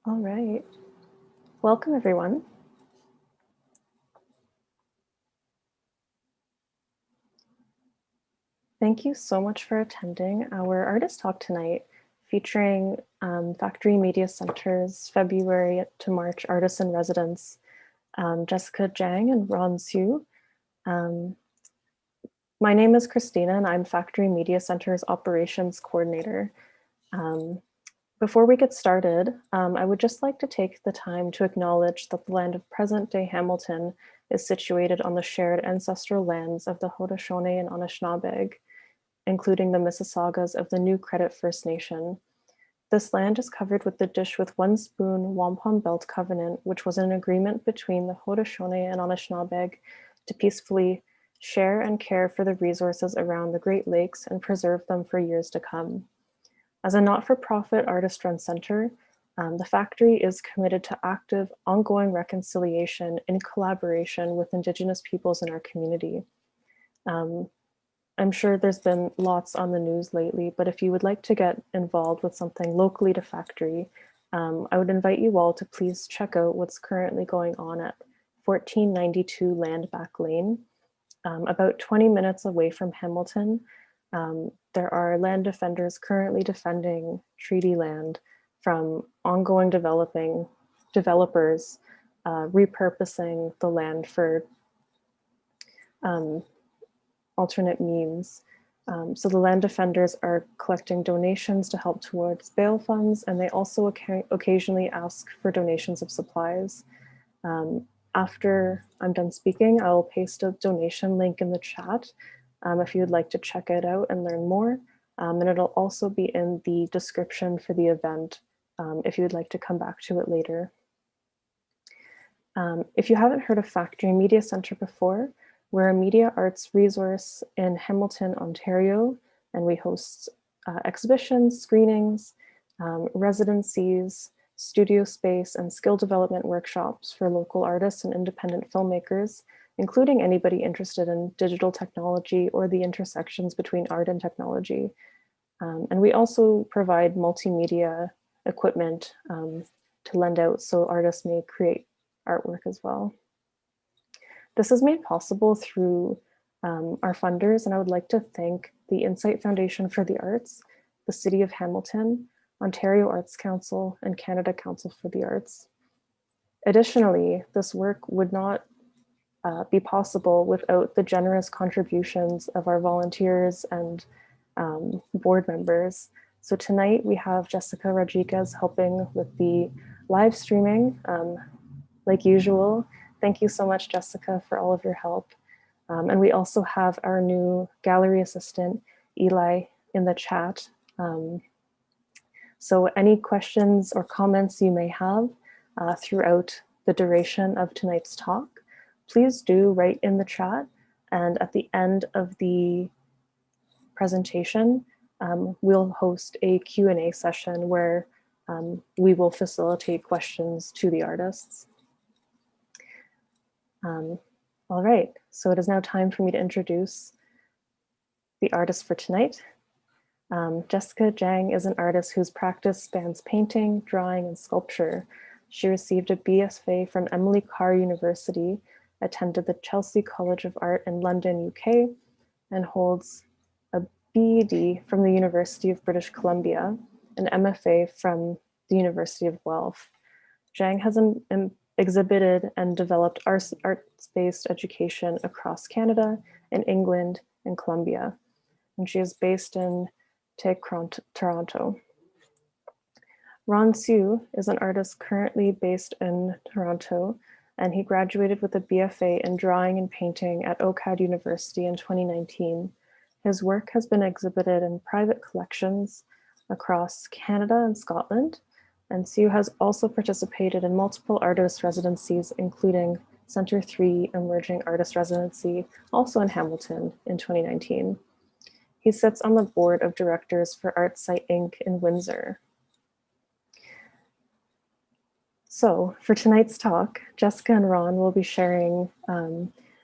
All right. Welcome, everyone. Thank you so much for attending our artist talk tonight, featuring Factory Media Center's February to March Artists in Residence, Jessica Jang and Ron Siu. My name is Christina, and I'm Factory Media Center's Operations Coordinator. Before we get started, I would just like to take the time to acknowledge that the land of present-day Hamilton is situated on the shared ancestral lands of the Haudenosaunee and Anishinaabe, including the Mississaugas of the New Credit First Nation. This land is covered with the Dish with One Spoon Wampum Belt Covenant, which was an agreement between the Haudenosaunee and Anishinaabe to peacefully share and care for the resources around the Great Lakes and preserve them for years to come. As a not-for-profit artist-run center, the factory is committed to active, ongoing reconciliation in collaboration with Indigenous peoples in our community. I'm sure there's been lots on the news lately, but if you would like to get involved with something locally to factory, I would invite you all to please check out what's currently going on at 1492 Landback Lane. About 20 minutes away from Hamilton, there are land defenders currently defending treaty land from ongoing developers repurposing the land for alternate means. So the land defenders are collecting donations to help towards bail funds, and they also occasionally ask for donations of supplies. After I'm done speaking, I'll paste a donation link in the chat if you'd like to check it out and learn more. And it'll also be in the description for the event if you'd like to come back to it later. If you haven't heard of Factory Media Center before, we're a media arts resource in Hamilton, Ontario, and we host exhibitions, screenings, residencies, studio space, and skill development workshops for local artists and independent filmmakers, including anybody interested in digital technology or the intersections between art and technology. And we also provide multimedia equipment to lend out so artists may create artwork as well. This is made possible through our funders, and I would like to thank the Insight Foundation for the Arts, the City of Hamilton, Ontario Arts Council, and Canada Council for the Arts. Additionally, this work would not be possible without the generous contributions of our volunteers and board members. So tonight we have Jessica Rodriguez helping with the live streaming, like usual. Thank you so much, Jessica, for all of your help. And we also have our new gallery assistant, Eli, in the chat. So any questions or comments you may have throughout the duration of tonight's talk, please do write in the chat. And at the end of the presentation, we'll host a Q&A session where we will facilitate questions to the artists. All right, so it is now time for me to introduce the artist for tonight. Jessica Jang is an artist whose practice spans painting, drawing, and sculpture. She received a BSA from Emily Carr University, attended the Chelsea College of Art in London, UK, and holds a BEd from the University of British Columbia, an MFA from the University of Guelph. Jang has exhibited and developed arts-based education across Canada and England and Colombia. And she is based in Toronto. Ron Siu is an artist currently based in Toronto, and he graduated with a BFA in drawing and painting at OCAD University in 2019. His work has been exhibited in private collections across Canada and Scotland, and Siu has also participated in multiple artist residencies, including Centre 3 Emerging Artist Residency, also in Hamilton in 2019. He sits on the board of directors for ArtSite Inc. in Windsor. So for tonight's talk, Jessica and Ron will be sharing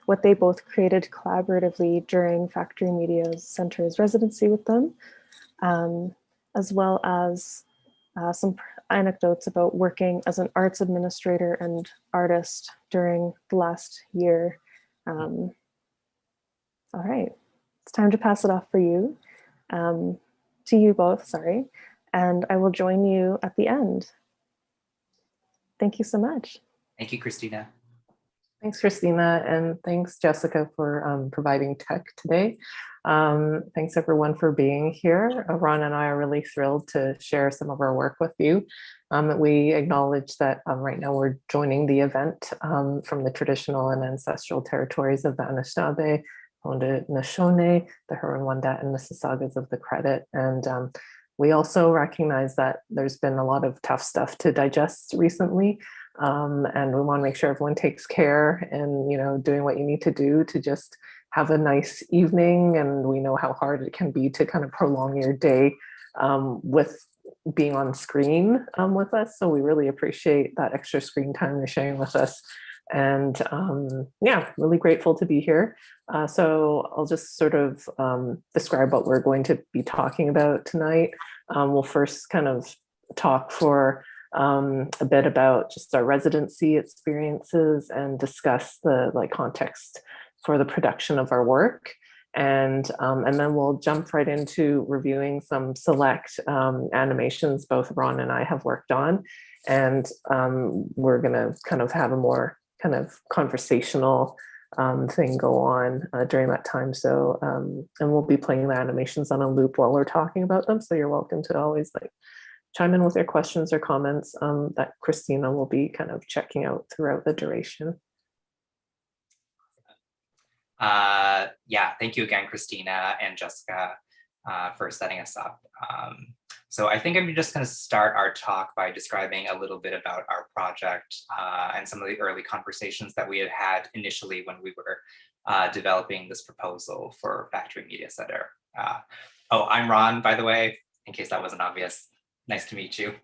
what they both created collaboratively during Factory Media Center's residency with them, as well as some anecdotes about working as an arts administrator and artist during the last year. All right, it's time to pass it off for you, to you both, sorry, and I will join you at the end. Thank you so much. Thank you, Christina. Thanks, Christina, and thanks, Jessica, for providing tech today. Thanks, everyone, for being here. Ron and I are really thrilled to share some of our work with you. We acknowledge that right now we're joining the event from the traditional and ancestral territories of the Anishinaabe, Haudenosaunee, the Huron-Wendat, and Mississaugas of the Credit. And we also recognize that there's been a lot of tough stuff to digest recently. And we want to make sure everyone takes care and, doing what you need to do to just have a nice evening. And we know how hard it can be to kind of prolong your day with being on screen with us. So we really appreciate that extra screen time you're sharing with us. And yeah, really grateful to be here. So I'll just sort of describe what we're going to be talking about tonight. We'll first kind of talk for a bit about just our residency experiences and discuss the context for the production of our work. And then we'll jump right into reviewing some select animations both Ron and I have worked on. And we're gonna kind of have a more kind of conversational thing go on during that time. So, and we'll be playing the animations on a loop while we're talking about them. So you're welcome to always chime in with your questions or comments that Christina will be kind of checking out throughout the duration. Yeah, thank you again, Christina and Jessica, for setting us up. So I think I'm just going to start our talk by describing a little bit about our project and some of the early conversations that we had initially when we were developing this proposal for Factory Media Center. Oh, I'm Ron, by the way, in case that wasn't obvious. Nice to meet you.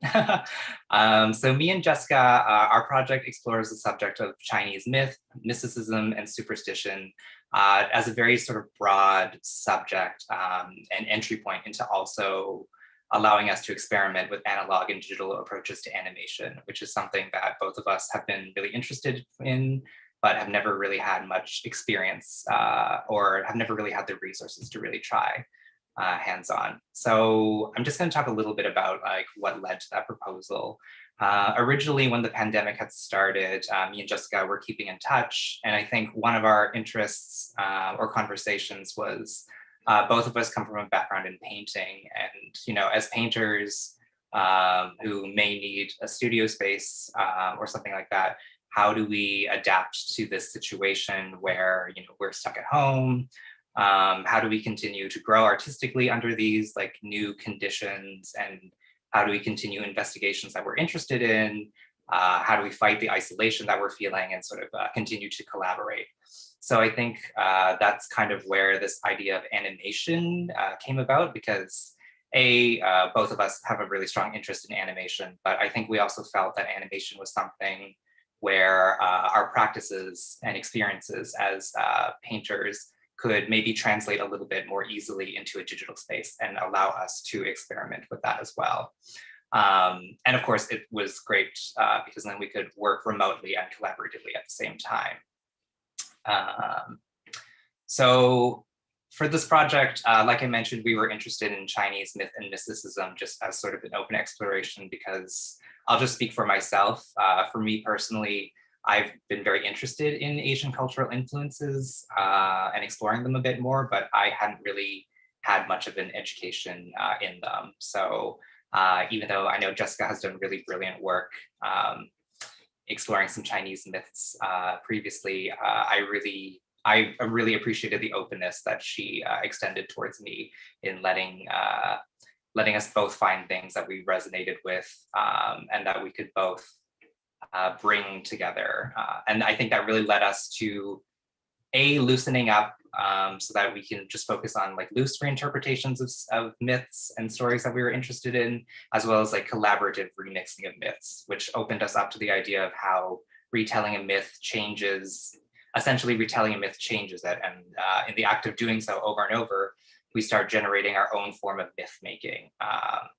So me and Jessica, our project explores the subject of Chinese myth, mysticism, and superstition as a very sort of broad subject and entry point into also allowing us to experiment with analog and digital approaches to animation, which is something that both of us have been really interested in, but have never really had much experience or have never really had the resources to really try. Hands-on. So I'm just going to talk a little bit about what led to that proposal. Originally, when the pandemic had started, me and Jessica were keeping in touch, and I think one of our interests or conversations was both of us come from a background in painting, and as painters who may need a studio space or something like that, how do we adapt to this situation where we're stuck at home? How do we continue to grow artistically under these new conditions, and how do we continue investigations that we're interested in? How do we fight the isolation that we're feeling and sort of continue to collaborate? So I think that's kind of where this idea of animation came about, because both of us have a really strong interest in animation, but I think we also felt that animation was something where our practices and experiences as painters could maybe translate a little bit more easily into a digital space and allow us to experiment with that as well. And of course, it was great because then we could work remotely and collaboratively at the same time. So for this project, like I mentioned, we were interested in Chinese myth and mysticism just as sort of an open exploration, because I'll just speak for myself. For me personally, I've been very interested in Asian cultural influences and exploring them a bit more, but I hadn't really had much of an education in them. So even though I know Jessica has done really brilliant work exploring some Chinese myths previously, I really appreciated the openness that she extended towards me in letting us both find things that we resonated with and that we could both bring together. And I think that really led us to loosening up so that we can just focus on loose reinterpretations of myths and stories that we were interested in, as well as collaborative remixing of myths, which opened us up to the idea of how retelling a myth changes, essentially retelling a myth changes it. And in the act of doing so over and over, we start generating our own form of myth making,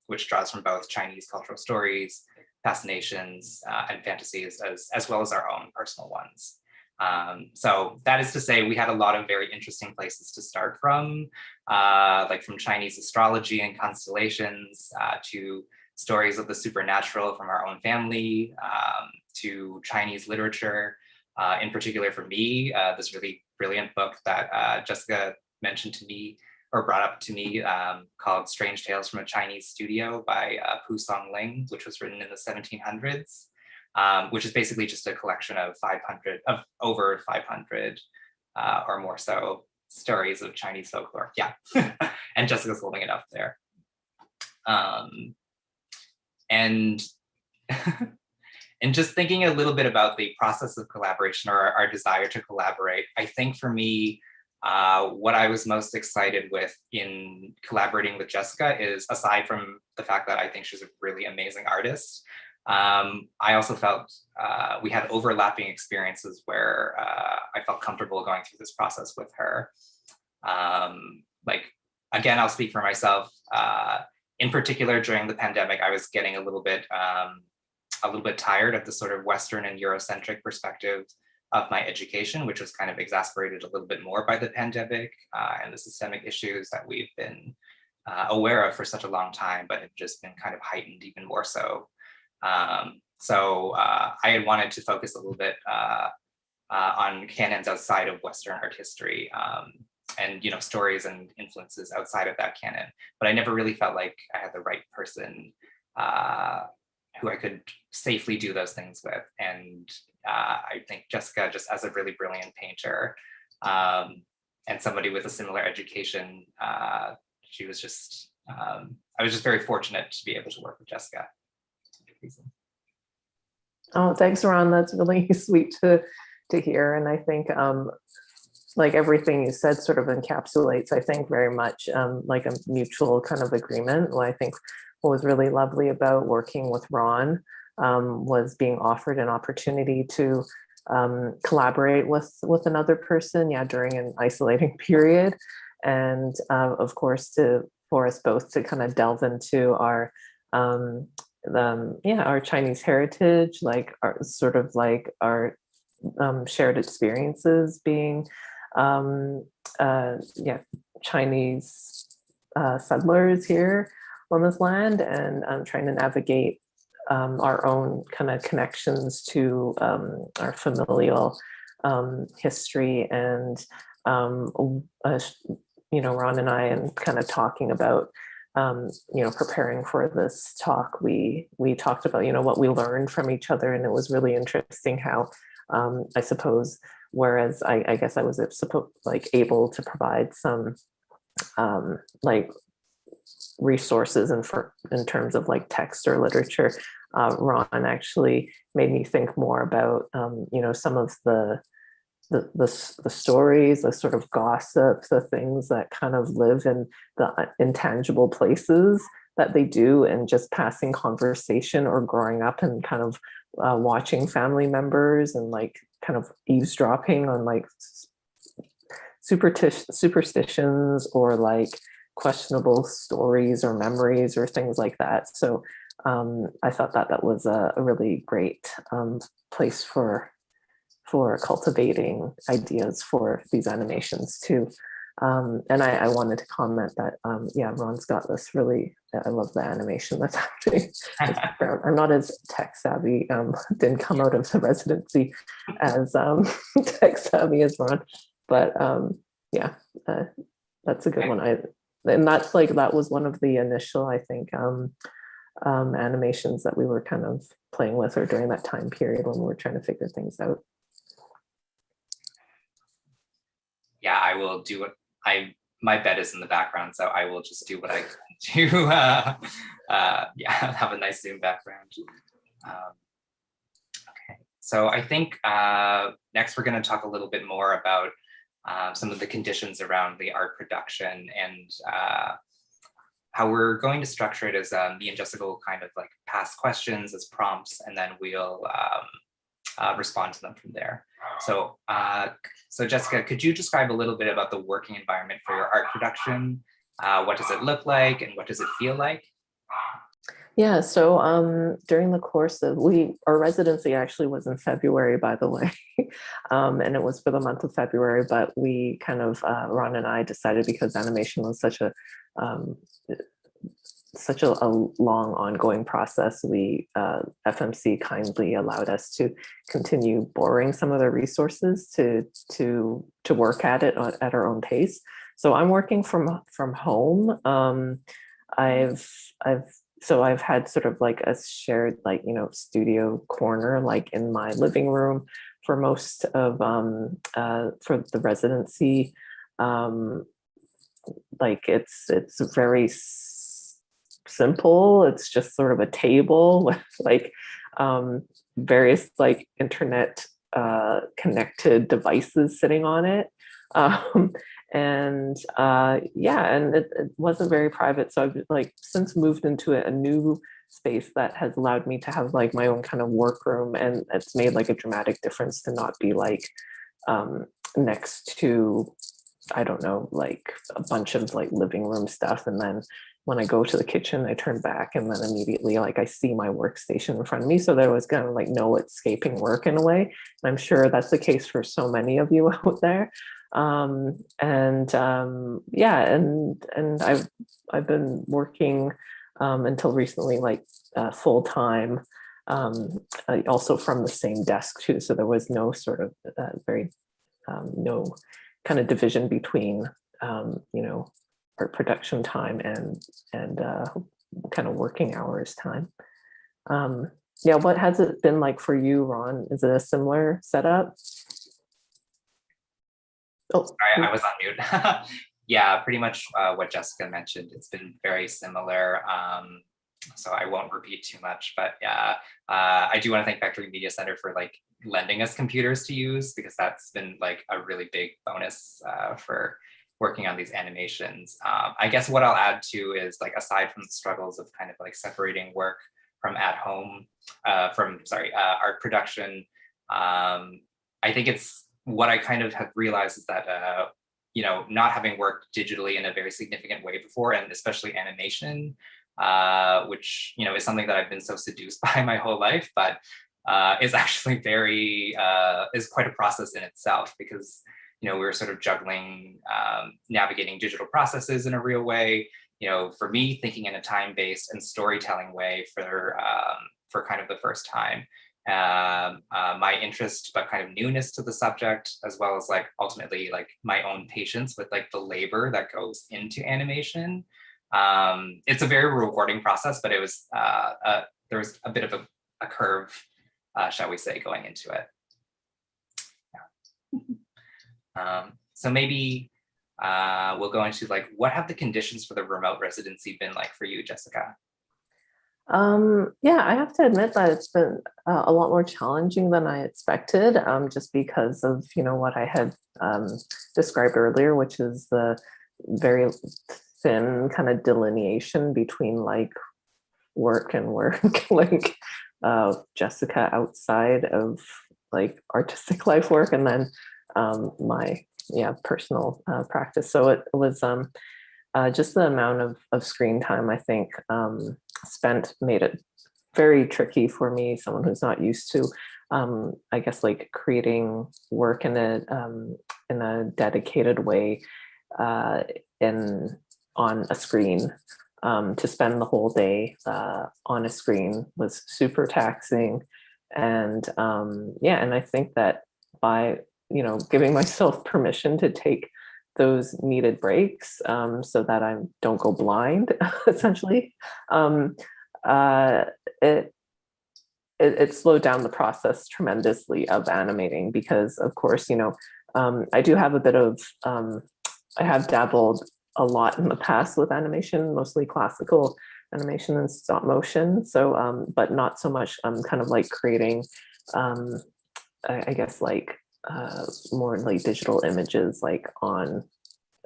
which draws from both Chinese cultural stories, fascinations, and fantasies, as well as our own personal ones. So that is to say, we had a lot of very interesting places to start from, like from Chinese astrology and constellations to stories of the supernatural from our own family, to Chinese literature. In particular for me, this really brilliant book that Jessica mentioned to me or brought up to me called Strange Tales from a Chinese Studio by Pu Song Ling, which was written in the 1700s. Which is basically just a collection of over 500 or more so stories of Chinese folklore. Yeah, and Jessica's holding it up there. And and just thinking a little bit about the process of collaboration or our desire to collaborate, I think for me, what I was most excited with in collaborating with Jessica is, aside from the fact that I think she's a really amazing artist, I also felt we had overlapping experiences where I felt comfortable going through this process with her. Like, again, I'll speak for myself. In particular, during the pandemic, I was getting a little bit tired of the sort of Western and Eurocentric perspective of my education, which was kind of exasperated a little bit more by the pandemic and the systemic issues that we've been aware of for such a long time, but have just been kind of heightened even more so. So I had wanted to focus a little bit on canons outside of Western art history and, you know, stories and influences outside of that canon. But I never really felt like I had the right person who I could safely do those things with. And I think Jessica, just as a really brilliant painter and somebody with a similar education, she was just, I was just very fortunate to be able to work with Jessica. Oh, thanks, Ron. That's really sweet to hear. And I think like everything you said sort of encapsulates, I think, very much like a mutual kind of agreement. Well, I think what was really lovely about working with Ron was being offered an opportunity to collaborate with another person, yeah, during an isolating period. And of course, for us both to kind of delve into our our Chinese heritage, like our sort of like our shared experiences being Chinese settlers here on this land, and trying to navigate our own kind of connections to our familial history. And Ron and I, and kind of talking about preparing for this talk, we talked about, what we learned from each other. And it was really interesting how, I suppose, whereas I guess I was able to provide some resources in terms of like text or literature, Ron actually made me think more about, some of the stories, the sort of gossip, the things that kind of live in the intangible places that they do, and just passing conversation or growing up and kind of watching family members and like kind of eavesdropping on like superstitions or like questionable stories or memories or things like that. So I thought that was a really great place for cultivating ideas for these animations too. And I wanted to comment that, Ron's got this really, I love the animation that's happening. I'm not as tech savvy, didn't come out of the residency as tech savvy as Ron, but that's a good one. And that's like, that was one of the initial, I think, animations that we were kind of playing with, or during that time period when we were trying to figure things out. Yeah, I will do what my bed is in the background, so I will just do what I can to have a nice Zoom background. Okay, so I think next we're going to talk a little bit more about some of the conditions around the art production, and how we're going to structure it as me and Jessica will kind of like pass questions as prompts, and then we'll respond to them from there. So, so Jessica, could you describe a little bit about the working environment for your art production, What does it look like and what does it feel like? Yeah, so during the course of our residency actually was in February, by the way, and it was for the month of February. But we kind of Ron and I decided, because animation was um, such a long ongoing process, we FMC kindly allowed us to continue borrowing some of the resources to work at it at our own pace. So I'm working from home. I've had sort of like a shared, like, studio corner, like in my living room for most of for the residency. Like it's very simple. It's just sort of a table with like various like internet connected devices sitting on it. Um, and yeah, and it wasn't very private. So I've like since moved into a new space that has allowed me to have like my own kind of workroom, and it's made like a dramatic difference to not be like next to, I don't know, like a bunch of like living room stuff. And then when I go to the kitchen, I turn back and then immediately like I see my workstation in front of me. So there was kind of like no escaping work in a way. And I'm sure that's the case for so many of you out there. Yeah, and I've been working until recently, like full time, also from the same desk too. So there was no sort of very no kind of division between art production time and kind of working hours time. Yeah, what has it been like for you, Ron? Is it a similar setup? Oh, Sorry, I was on mute. Yeah, pretty much what Jessica mentioned. It's been very similar. So I won't repeat too much, but yeah, I do want to thank Factory Media Center for like lending us computers to use, because that's been like a really big bonus for working on these animations. I guess what I'll add too is, like, aside from the struggles of kind of like separating work from at home, art production, I think it's what I kind of have realized is that not having worked digitally in a very significant way before, and especially animation, which is something that I've been so seduced by my whole life, but is actually is quite a process in itself, because we were sort of juggling navigating digital processes in a real way. For me, thinking in a time-based and storytelling way for kind of the first time. My interest, but kind of newness to the subject, as well as like ultimately like my own patience with like the labor that goes into animation. It's a very rewarding process, but it was there was a bit of a curve, shall we say, going into it. Yeah. So maybe we'll go into like, what have the conditions for the remote residency been like for you, Jessica? Yeah, I have to admit that it's been a lot more challenging than I expected, just because of what I had described earlier, which is the very thin kind of delineation between like work and work, like Jessica outside of like artistic life work, and then my personal practice. So it was just the amount of screen time, I think, spent made it very tricky for me, someone who's not used to, I guess, like creating work in a dedicated way on a screen. To spend the whole day on a screen was super taxing, and and I think that by giving myself permission to take those needed breaks, so that I don't go blind, essentially, it slowed down the process tremendously of animating, because of course, I do have a bit of, I have dabbled a lot in the past with animation, mostly classical animation and stop motion. So, but not so much kind of like creating, I guess, like more like digital images like on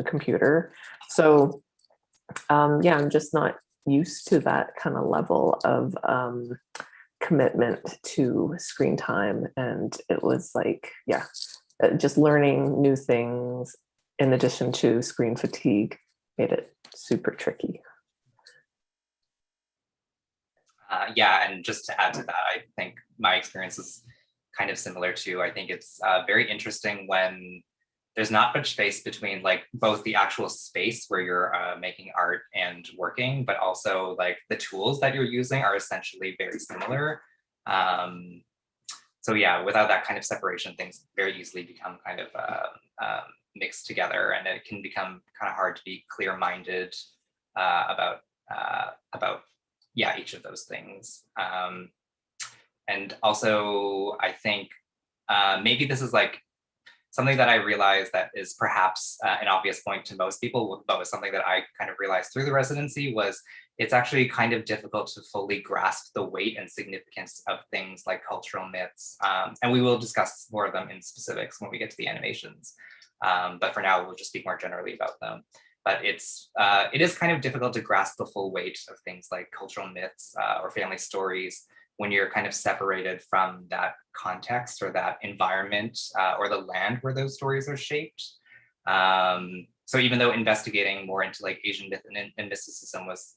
a computer. So yeah, I'm just not used to that kind of level of commitment to screen time. And it was like, yeah, just learning new things in addition to screen fatigue made it super tricky. Yeah, and just to add to that, I think my experience is kind of similar too. I think it's very interesting when there's not much space between like both the actual space where you're making art and working, but also like the tools that you're using are essentially very similar. So yeah, without that kind of separation, things very easily become kind of mixed together, and it can become kind of hard to be clear-minded about yeah, each of those things. And also, I think maybe this is like something that I realized that is perhaps an obvious point to most people, but was something that I kind of realized through the residency was it's actually kind of difficult to fully grasp the weight and significance of things like cultural myths. And we will discuss more of them in specifics when we get to the animations. But for now, we'll just speak more generally about them. But it is kind of difficult to grasp the full weight of things like cultural myths or family stories when you're kind of separated from that context or that environment or the land where those stories are shaped. So even though investigating more into like Asian myth and mysticism was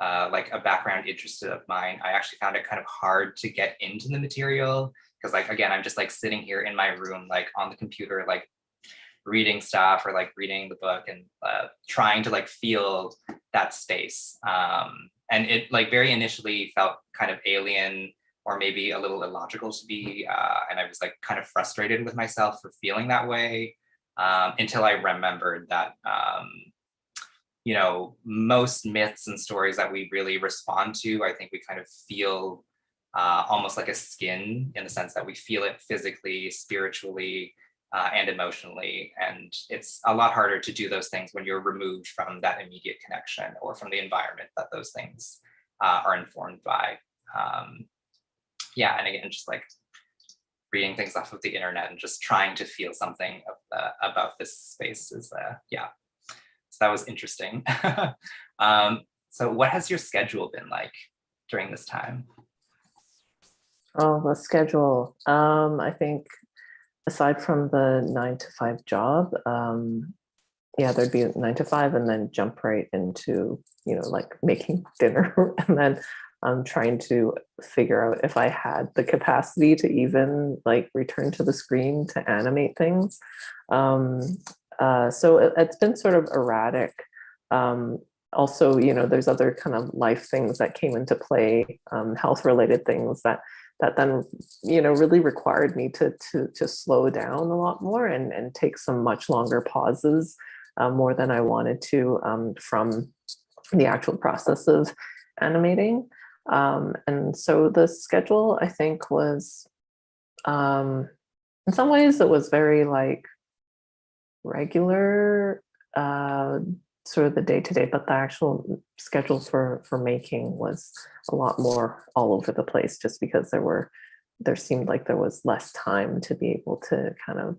like a background interest of mine, I actually found it kind of hard to get into the material because like, again, I'm just like sitting here in my room, like on the computer, like reading stuff or like reading the book and trying to like feel that space. And it like very initially felt kind of alien or maybe a little illogical to me. And I was like kind of frustrated with myself for feeling that way until I remembered that, you know, most myths and stories that we really respond to, I think we kind of feel almost like a skin in the sense that we feel it physically, spiritually, and emotionally. And it's a lot harder to do those things when you're removed from that immediate connection or from the environment that those things are informed by. Yeah, and again, just like reading things off of the internet and just trying to feel something about this space is, yeah. So that was interesting. So what has your schedule been like during this time? Oh, the schedule. I think aside from the 9-to-5 job, yeah, there'd be 9 to 5 and then jump right into, you know, like making dinner and then trying to figure out if I had the capacity to even like return to the screen to animate things. So it's been sort of erratic. Also, you know, there's other kind of life things that came into play, health related things that then, you know, really required me to slow down a lot more and take some much longer pauses, more than I wanted to, from the actual process of animating. And so the schedule, I think, was, in some ways it was very like regular, sort of the day-to-day, but the actual schedule for making was a lot more all over the place just because there seemed like there was less time to be able to kind of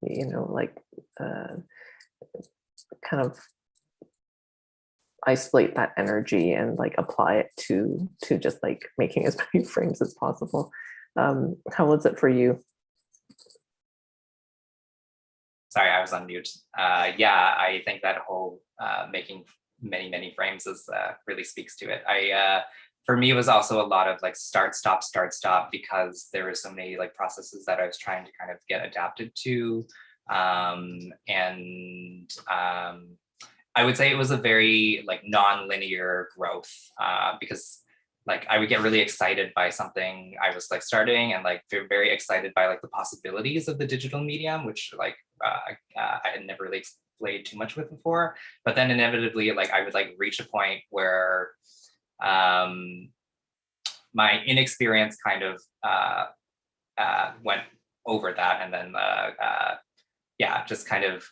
you know, like kind of isolate that energy and like apply it to just like making as many frames as possible. How was it for you? Sorry, I was on mute. Yeah, I think that whole making many frames is really speaks to it. For me, it was also a lot of like start, stop, because there were so many like processes that I was trying to kind of get adapted to. I would say it was a very like non-linear growth because like I would get really excited by something I was like starting and like very excited by like the possibilities of the digital medium, which like I had never really played too much with before. But then inevitably, like I would like reach a point where my inexperience kind of went over that, and then yeah, just kind of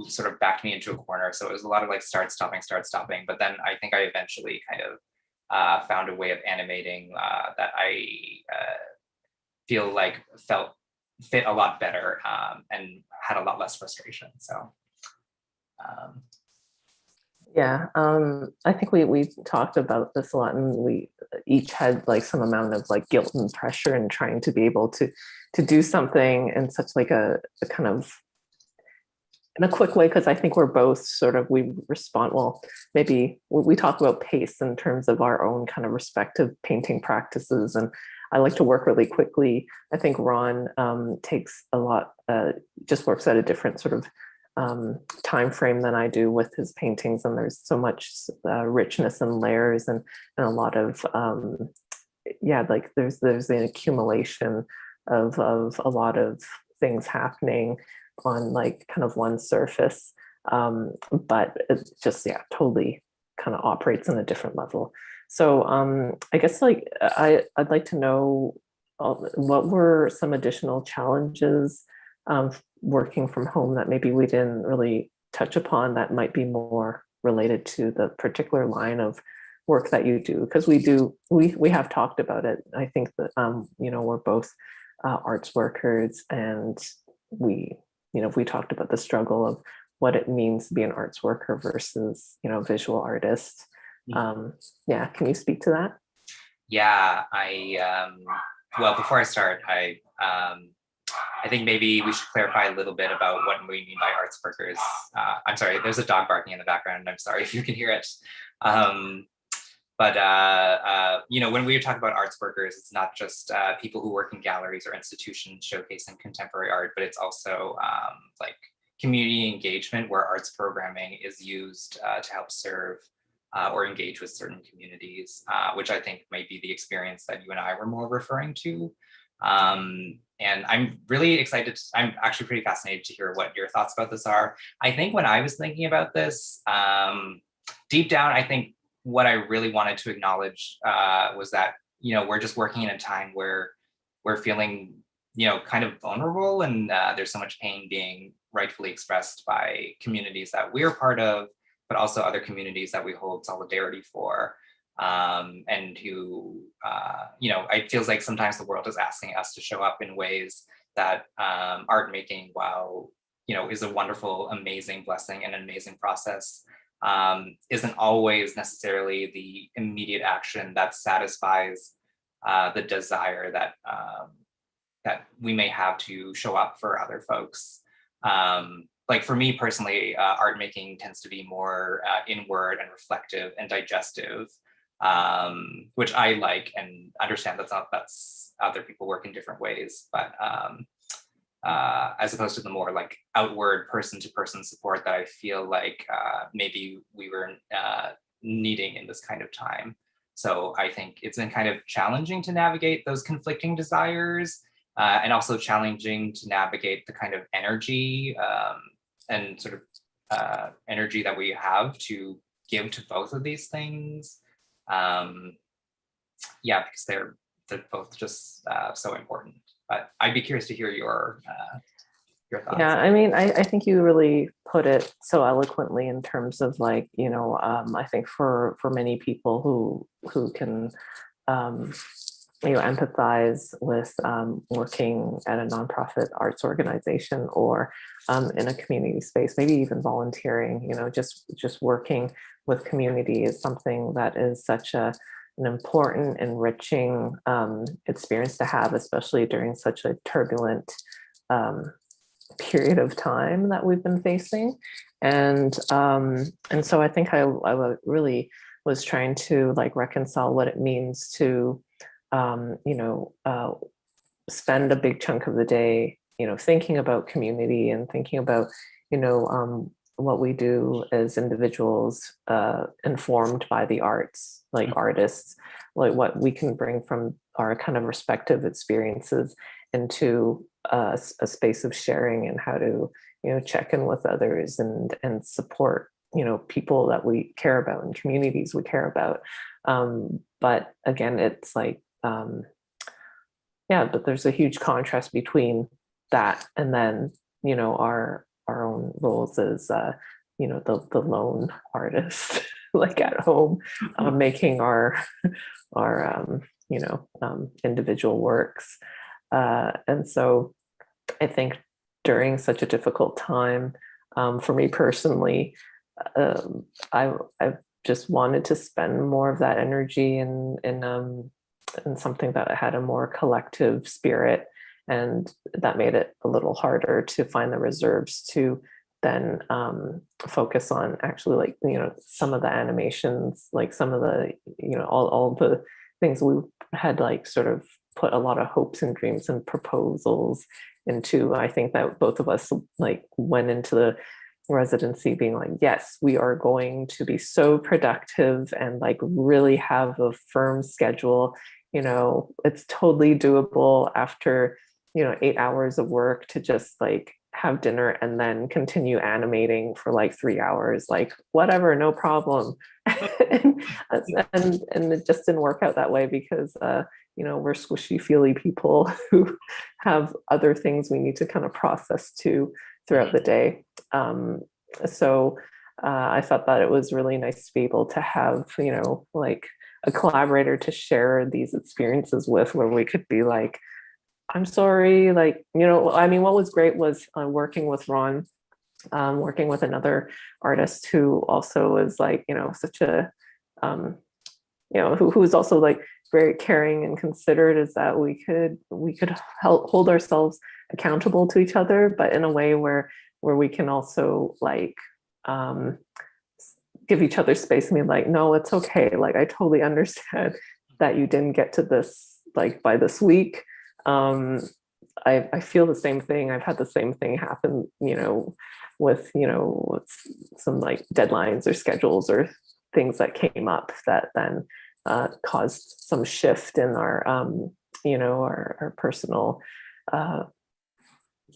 sort of backed me into a corner. So it was a lot of like start, stopping. But then I think I eventually kind of found a way of animating that I feel like fit a lot better and had a lot less frustration. So Yeah, I think we talked about this a lot, and we each had like some amount of like guilt and pressure in trying to be able to do something in such like a kind of in a quick way, because I think we're both sort of, we respond, well, maybe we talk about pace in terms of our own kind of respective painting practices. And I like to work really quickly. I think Ron takes a lot, just works at a different sort of time frame than I do with his paintings. And there's so much richness and layers and a lot of, yeah, like there's an accumulation of a lot of things happening on like kind of one surface, but it just, yeah, totally kind of operates on a different level. So I guess like I'd like to know what were some additional challenges working from home that maybe we didn't really touch upon that might be more related to the particular line of work that you do, because we have talked about it. I think that you know, we're both arts workers, and we talked about the struggle of what it means to be an arts worker versus, you know, visual artist. Yeah, can you speak to that? Yeah, well, before I start, I think maybe we should clarify a little bit about what we mean by arts workers. I'm sorry, there's a dog barking in the background. I'm sorry if you can hear it. But you know, when we talk about arts workers, it's not just people who work in galleries or institutions showcasing contemporary art, but it's also like community engagement, where arts programming is used to help serve or engage with certain communities, which I think might be the experience that you and I were more referring to. And I'm really excited. I'm actually pretty fascinated to hear what your thoughts about this are. I think when I was thinking about this, deep down, I think what I really wanted to acknowledge was that, you know, we're just working in a time where we're feeling, you know, kind of vulnerable, and there's so much pain being rightfully expressed by communities that we're part of, but also other communities that we hold solidarity for. And who, you know, it feels like sometimes the world is asking us to show up in ways that art making, while, you know, is a wonderful, amazing blessing and an amazing process, isn't always necessarily the immediate action that satisfies the desire that that we may have to show up for other folks. Like for me personally, art making tends to be more inward and reflective and digestive, which I like and understand that's other people work in different ways, but as opposed to the more like outward person-to-person support that I feel like maybe we were needing in this kind of time. So I think it's been kind of challenging to navigate those conflicting desires, and also challenging to navigate the kind of energy and sort of energy that we have to give to both of these things. Yeah, because they're both just so important. But I'd be curious to hear your thoughts. Yeah, I mean, I think you really put it so eloquently in terms of like, you know, I think for many people who can you know, empathize with working at a nonprofit arts organization or in a community space, maybe even volunteering, you know, just working with community is something that is such an important, enriching experience to have, especially during such a turbulent period of time that we've been facing. And so I think I really was trying to like reconcile what it means to you know, spend a big chunk of the day, you know, thinking about community and thinking about, you know, what we do as individuals, informed by the arts, like artists, like what we can bring from our kind of respective experiences into a space of sharing, and how to, you know, check in with others and support, you know, people that we care about and communities we care about. But again, it's like, yeah, but there's a huge contrast between that and then, you know, our own roles as, you know, the lone artist, like at home, making our you know, individual works. And so I think during such a difficult time, for me personally, I've just wanted to spend more of that energy in something that had a more collective spirit, and that made it a little harder to find the reserves to then focus on actually, like, you know, some of the animations, like some of the, you know, all the things we had like sort of put a lot of hopes and dreams and proposals into. I think that both of us like went into the residency being like, yes, we are going to be so productive and like really have a firm schedule. You know, it's totally doable after, you know, 8 hours of work to just like have dinner and then continue animating for like 3 hours, like whatever, no problem. and, and it just didn't work out that way because you know, we're squishy feely people who have other things we need to kind of process too throughout the day. So I thought that it was really nice to be able to have, you know, like a collaborator to share these experiences with, where we could be like, I'm sorry, like, you know, I mean, what was great was working with Ron, working with another artist who also is like, you know, such a, you know, who's also like very caring and considerate, is that we could help hold ourselves accountable to each other, but in a way where we can also like give each other space and be like, no, it's okay. Like, I totally understand that you didn't get to this like by this week. I feel the same thing. I've had the same thing happen, you know, with some like deadlines or schedules or things that came up that then caused some shift in our, you know, our personal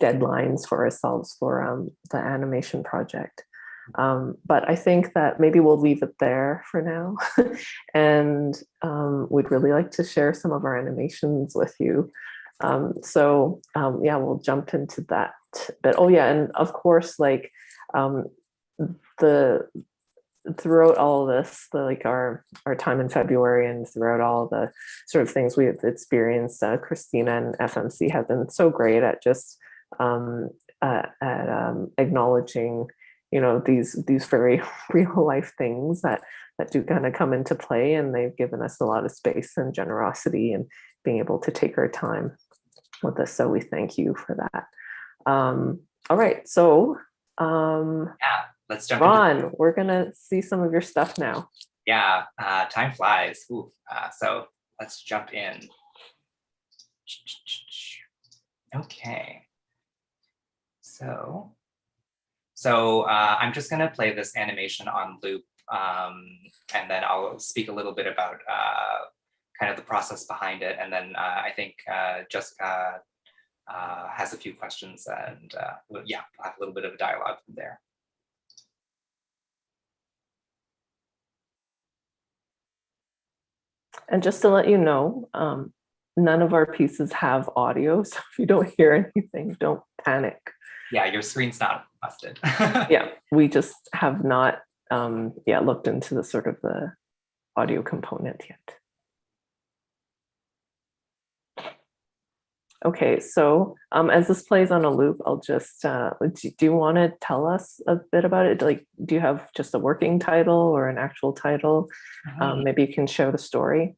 deadlines for ourselves for the animation project. But I think that maybe we'll leave it there for now. And we'd really like to share some of our animations with you. So yeah, we'll jump into that bit. Oh yeah, and of course, like throughout all of this, like our time in February and throughout all the sort of things we've experienced, Christina and FMC have been so great at just acknowledging, you know, these very real life things that do kind of come into play, and they've given us a lot of space and generosity and being able to take our time with us. So we thank you for that. All right, so yeah, let's jump Ron, we're gonna see some of your stuff now. Yeah, time flies. Ooh, so let's jump in. Okay. So I'm just gonna play this animation on loop, and then I'll speak a little bit about kind of the process behind it, and then I think Jessica has a few questions, and yeah, we'll have a little bit of a dialogue from there. And just to let you know, none of our pieces have audio, so if you don't hear anything, don't panic. Yeah, your screen's not busted. Yeah, we just have not looked into the sort of the audio component yet. Okay, so as this plays on a loop, I'll just, do you want to tell us a bit about it? Like, do you have just a working title or an actual title? Maybe you can show the story.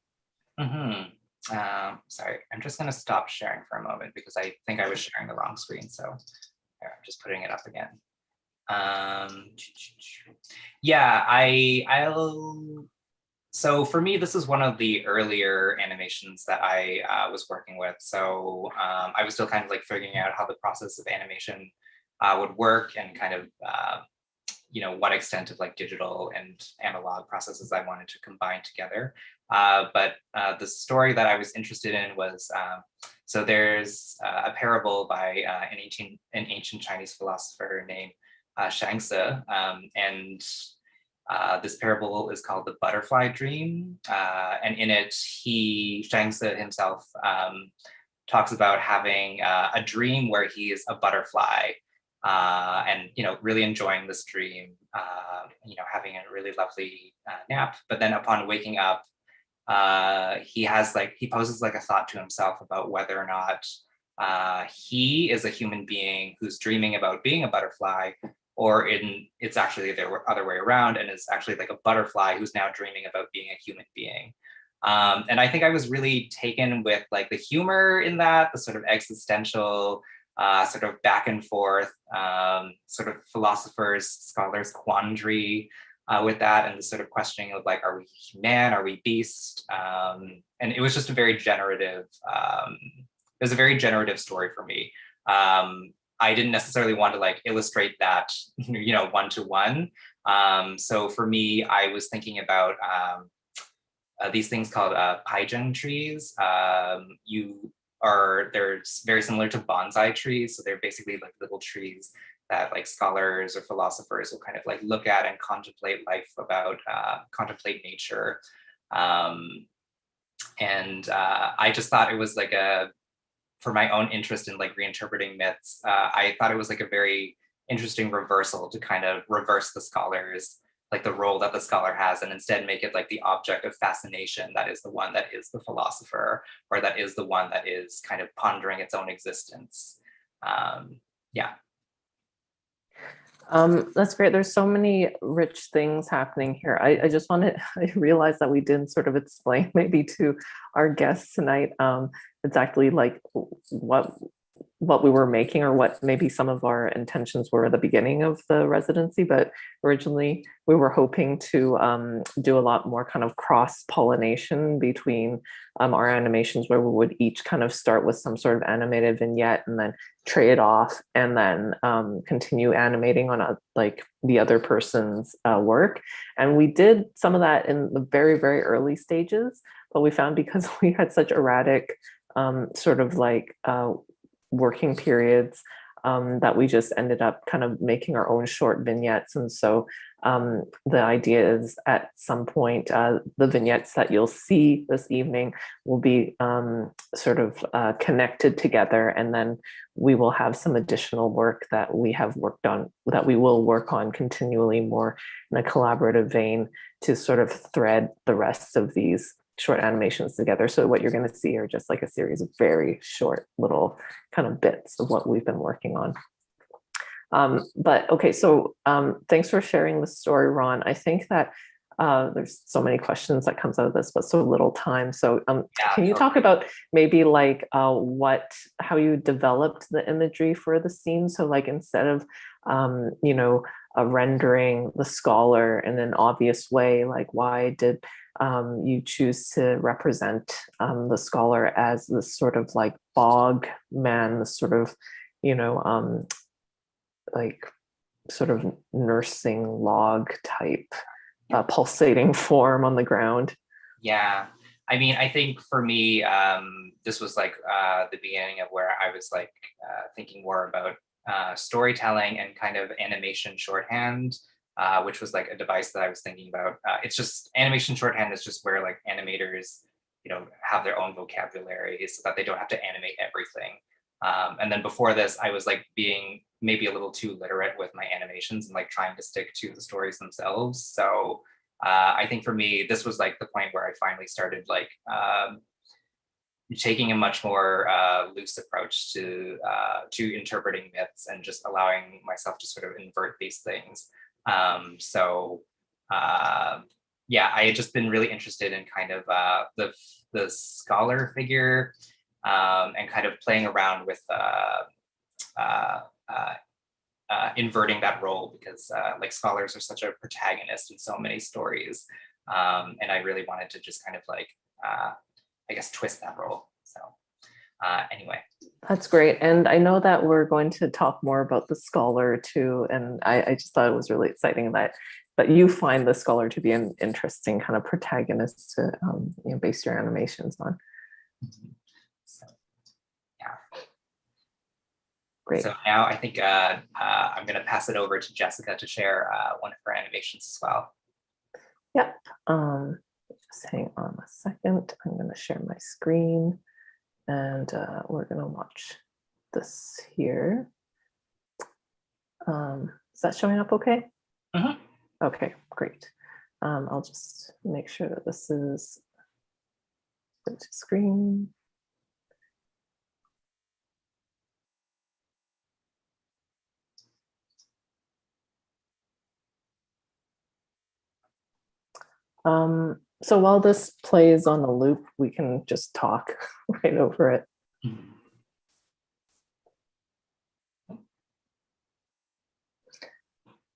Sorry, I'm just going to stop sharing for a moment because I think I was sharing the wrong screen. So I'm just putting it up again. Yeah, so for me, this is one of the earlier animations that I was working with. So I was still kind of like figuring out how the process of animation would work, and kind of, you know, what extent of like digital and analog processes I wanted to combine together. But the story that I was interested in was, so there's a parable by an ancient Chinese philosopher named Shangsi, and this parable is called the butterfly dream, and in it, Shangsi himself talks about having a dream where he is a butterfly, and, you know, really enjoying this dream, you know, having a really lovely nap. But then upon waking up, he poses like a thought to himself about whether or not he is a human being who's dreaming about being a butterfly, or it's actually the other way around, and it's actually like a butterfly who's now dreaming about being a human being. And I think I was really taken with like the humor in that, the sort of existential sort of back and forth, sort of philosophers, scholars quandary with that, and the sort of questioning of like, are we man, are we beast? And it was just a very generative, it was a very generative story for me. I didn't necessarily want to like illustrate that, you know, one-to-one. So for me, I was thinking about these things called paijang trees. They're very similar to bonsai trees. So they're basically like little trees that like scholars or philosophers will kind of like look at and contemplate life about, contemplate nature. I just thought it was like for my own interest in like reinterpreting myths, I thought it was like a very interesting reversal to kind of reverse the scholars, like the role that the scholar has, and instead make it like the object of fascination that is the one that is the philosopher, or that is the one that is kind of pondering its own existence. Yeah. That's great. There's so many rich things happening here. I just wanted, I realized that we didn't sort of explain maybe to our guests tonight exactly like what we were making, or what maybe some of our intentions were at the beginning of the residency. But originally we were hoping to do a lot more kind of cross-pollination between our animations, where we would each kind of start with some sort of animated vignette and then trade off, and then continue animating on like the other person's work. And we did some of that in the very, very early stages, but we found because we had such erratic sort of like working periods, that we just ended up kind of making our own short vignettes. And so the idea is at some point, the vignettes that you'll see this evening will be sort of connected together, and then we will have some additional work that we have worked on, that we will work on continually more in a collaborative vein, to sort of thread the rest of these short animations together. So what you're going to see are just like a series of very short little kind of bits of what we've been working on. But okay, so thanks for sharing the story, Ron. I think that there's so many questions that comes out of this, but so little time. So can you talk about maybe like how you developed the imagery for the scene? So like instead of, you know, rendering the scholar in an obvious way, like why did you choose to represent the scholar as this sort of like bog man, this sort of, you know, like sort of nursing log type pulsating form on the ground? Yeah, I mean, I think for me, this was like the beginning of where I was like thinking more about storytelling and kind of animation shorthand, which was like a device that I was thinking about. It's just animation shorthand is just where like animators, you know, have their own vocabulary so that they don't have to animate everything. And then before this, I was like being maybe a little too literate with my animations and like trying to stick to the stories themselves. So I think for me, this was like the point where I finally started like taking a much more loose approach to interpreting myths and just allowing myself to sort of invert these things. Yeah, I had just been really interested in kind of the scholar figure, and kind of playing around with inverting that role, because like scholars are such a protagonist in so many stories, and I really wanted to just kind of like I guess twist that role. So anyway. That's great. And I know that we're going to talk more about the scholar too. And I just thought it was really exciting that you find the scholar to be an interesting kind of protagonist to you know, base your animations on. So, yeah. Great. So now I think I'm going to pass it over to Jessica to share one of her animations as well. Yep. Just hang on a second. I'm going to share my screen, and we're going to watch this here. Is that showing up okay? Mm-hmm. Okay, great. I'll just make sure that this is into screen. So while this plays on the loop, we can just talk right over it. Mm-hmm.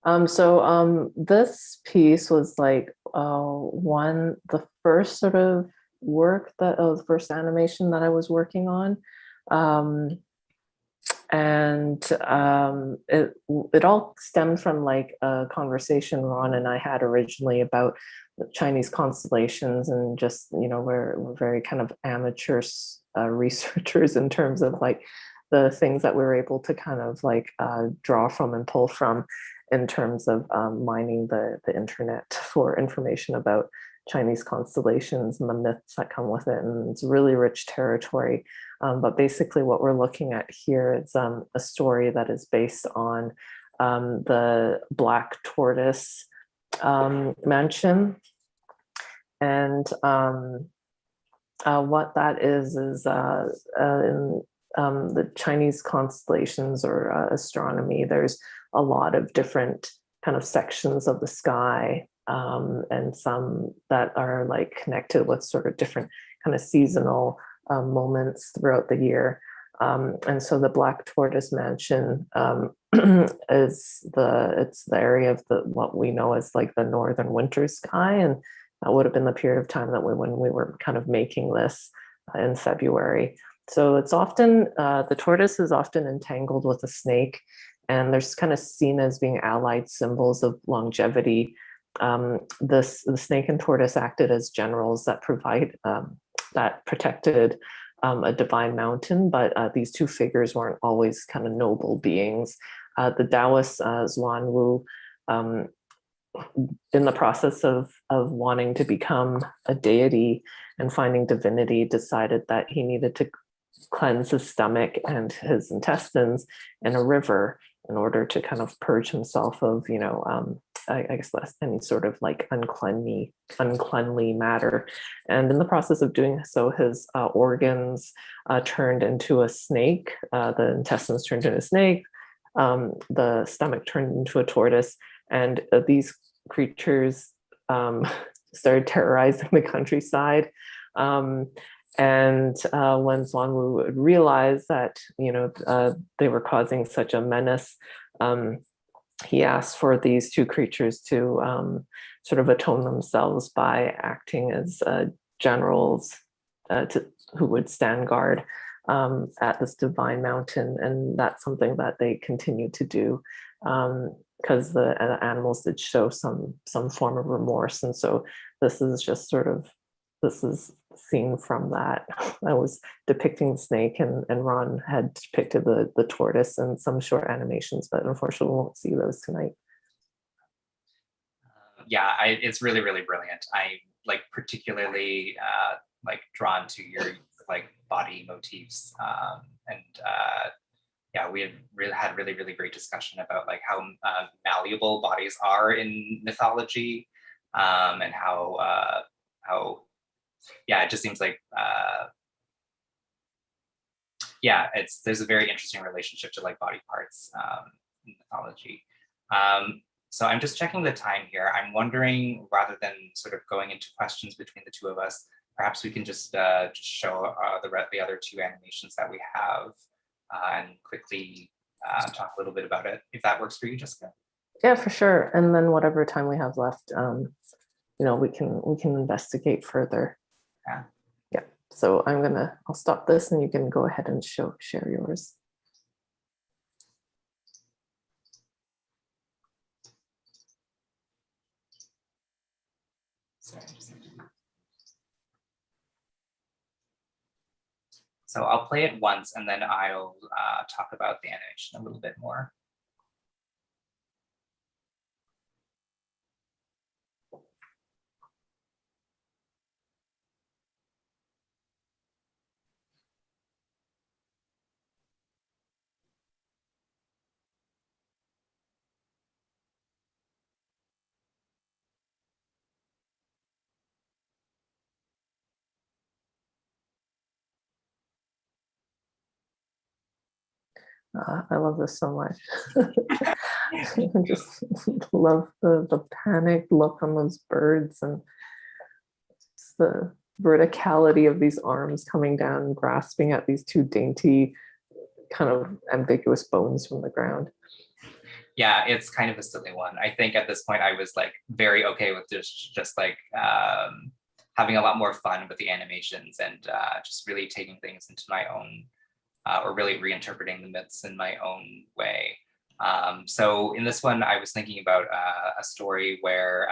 This piece was like the first sort of work the first animation that I was working on. It all stemmed from like a conversation Ron and I had originally about the Chinese constellations, and just, you know, we're very kind of amateur researchers in terms of like the things that we were able to kind of like draw from and pull from in terms of mining the internet for information about Chinese constellations and the myths that come with it. And it's really rich territory. But basically what we're looking at here is a story that is based on the Black Tortoise mansion. And what that is in the Chinese constellations or astronomy, there's a lot of different kind of sections of the sky, and some that are like connected with sort of different kind of seasonal moments throughout the year. And so the Black Tortoise Mansion it's the area of what we know as like the northern winter sky, and that would have been the period of time that when we were kind of making this in February. So it's often the tortoise is often entangled with a snake, and they're kind of seen as being allied symbols of longevity. The snake and tortoise acted as generals that protected a divine mountain, but these two figures weren't always kind of noble beings. The Taoist Zhuan Wu, in the process of wanting to become a deity and finding divinity, decided that he needed to cleanse his stomach and his intestines in a river in order to kind of purge himself of, you know, I guess less any sort of like uncleanly matter. And in the process of doing so, his organs turned into a snake. The intestines turned into a snake. The stomach turned into a tortoise, and these creatures started terrorizing the countryside. And when Zhuan Wu realized that, you know, they were causing such a menace, he asked for these two creatures to sort of atone themselves by acting as generals who would stand guard at this divine mountain. And that's something that they continue to do, because the animals did show some form of remorse. And so this is just sort of, this is seen from that. I was depicting the snake, and Ron had depicted the tortoise in some short animations, but unfortunately we won't see those tonight. Yeah, it's really, really brilliant. I like particularly like drawn to your like body motifs, yeah, we had really, really great discussion about like how malleable bodies are in mythology, and how yeah, it just seems like yeah, there's a very interesting relationship to like body parts in mythology. So I'm just checking the time here. I'm wondering, rather than sort of going into questions between the two of us, perhaps we can just show the other two animations that we have, and quickly talk a little bit about it, if that works for you, Jessica. Yeah, for sure. And then whatever time we have left, you know, we can investigate further. Yeah. Yeah. So I'll stop this, and you can go ahead and share yours. Sorry, so I'll play it once, and then I'll talk about the animation a little bit more. I love this so much. I just love the panic look on those birds, and the verticality of these arms coming down and grasping at these two dainty, kind of ambiguous bones from the ground. Yeah, it's kind of a silly one. I think at this point I was like very okay with just like having a lot more fun with the animations and just really taking things into my own or really reinterpreting the myths in my own way. So in this one, I was thinking about a story where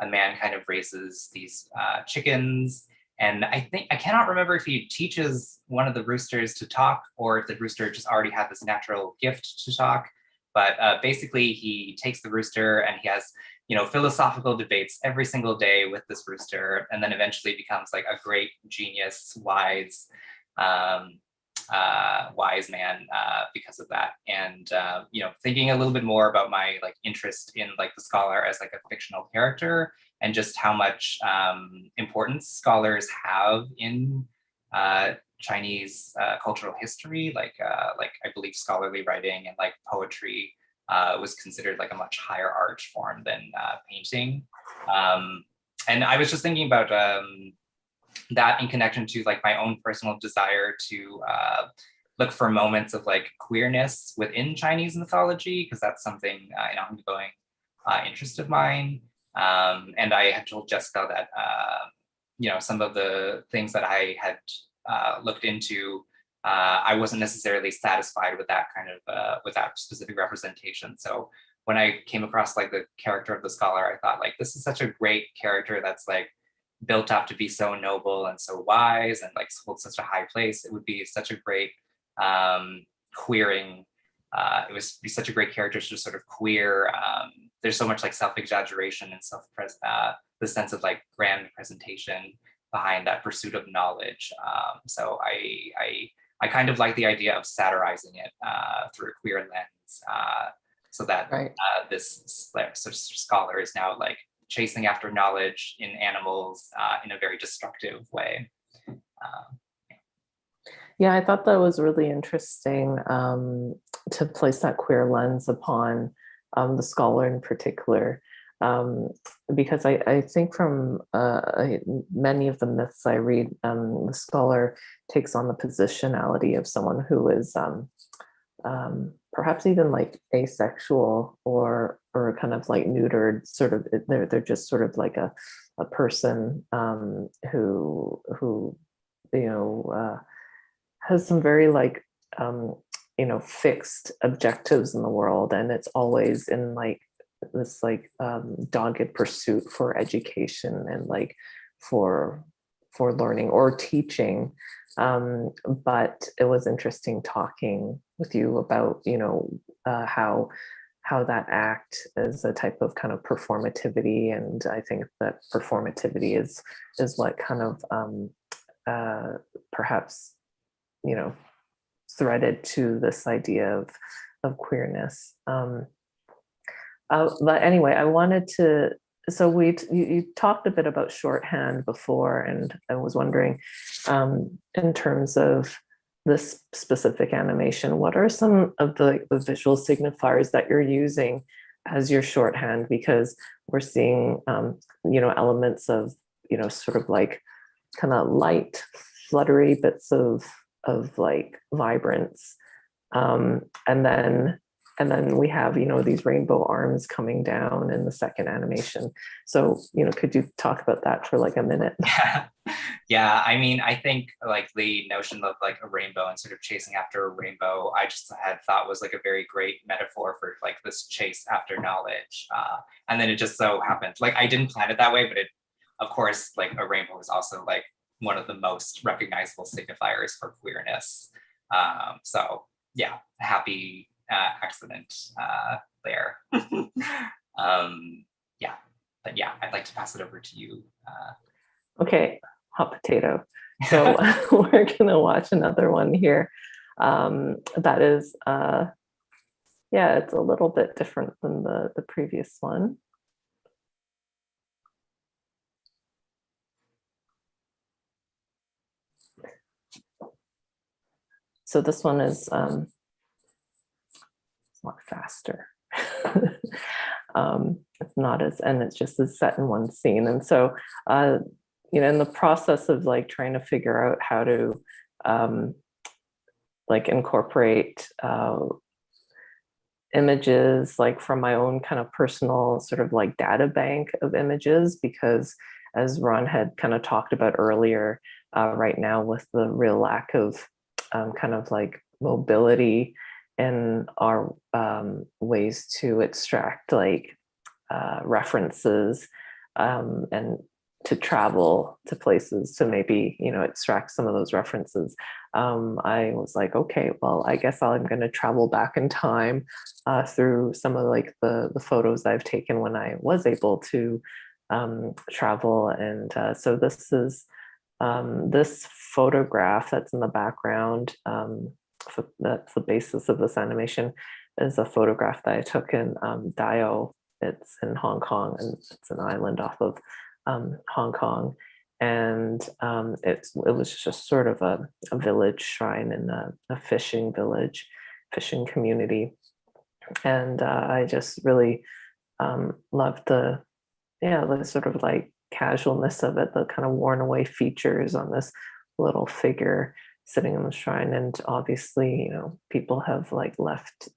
a man kind of raises these chickens. And I cannot remember if he teaches one of the roosters to talk or if the rooster just already had this natural gift to talk. But basically he takes the rooster and he has, philosophical debates every single day with this rooster, and then eventually becomes like a great genius, um, wise man because of that. And thinking a little bit more about my like interest in like the scholar as like a fictional character and just how much importance scholars have in Chinese cultural history, like I believe scholarly writing and like poetry was considered like a much higher art form than painting. And I was just thinking about that in connection to like my own personal desire to look for moments of like queerness within Chinese mythology, because that's something an ongoing interest of mine. And I had told Jessica that some of the things that I had looked into, I wasn't necessarily satisfied with that kind of with that specific representation. So when I came across like the character of the scholar, I thought like this is such a great character that's like built up to be so noble and so wise and like holds such a high place. It would be such a great queering. It would be such a great character to just sort of queer. There's so much like self-exaggeration and the sense of like grand presentation behind that pursuit of knowledge. So I kind of like the idea of satirizing it through a queer lens, so that Right. This sort of scholar is now like chasing after knowledge in animals in a very destructive way. Yeah, I thought that was really interesting to place that queer lens upon the scholar in particular, because I think from many of the myths I read, the scholar takes on the positionality of someone who is perhaps even like asexual or kind of like neutered, sort of. They're just sort of like a person who has some very like fixed objectives in the world, and it's always in like this like dogged pursuit for education and like for learning or teaching. But it was interesting talking with you about how that act is a type of kind of performativity, and I think that performativity is what kind of perhaps threaded to this idea of queerness. But anyway, I wanted to. So you talked a bit about shorthand before, and I was wondering, in terms of this specific animation, what are some of the visual signifiers that you're using as your shorthand? Because we're seeing, elements of, sort of like kind of light, fluttery bits of like vibrance, and then we have these rainbow arms coming down in the second animation. So could you talk about that for like a minute? Yeah, I mean, I think like the notion of like a rainbow and sort of chasing after a rainbow, I just had thought was like a very great metaphor for like this chase after knowledge. And then it just so happened, like I didn't plan it that way, but it, of course, like a rainbow is also like one of the most recognizable signifiers for queerness. So yeah, happy accident there. Yeah, but yeah, I'd like to pass it over to you. Okay, hot potato. So we're gonna watch another one here. That is, yeah, it's a little bit different than the previous one. So this one is a lot faster. It's not as, and it's just as set in one scene. And so, in the process of like trying to figure out how to like incorporate images like from my own kind of personal sort of like data bank of images, because as Ron had kind of talked about earlier, right now with the real lack of kind of like mobility in our ways to extract like references and to travel to places to maybe, you know, extract some of those references. I was like, okay, well, I guess I'm going to travel back in time through some of like the photos I've taken when I was able to travel. And so this is this photograph that's in the background. That's the basis of this animation, is a photograph that I took in Dao. It's in Hong Kong, and it's an island off of Hong Kong. And it was just sort of a village shrine in a fishing village, fishing community. And I just really loved the sort of like casualness of it, the kind of worn away features on this little figure sitting in the shrine. And obviously, you know, people have like left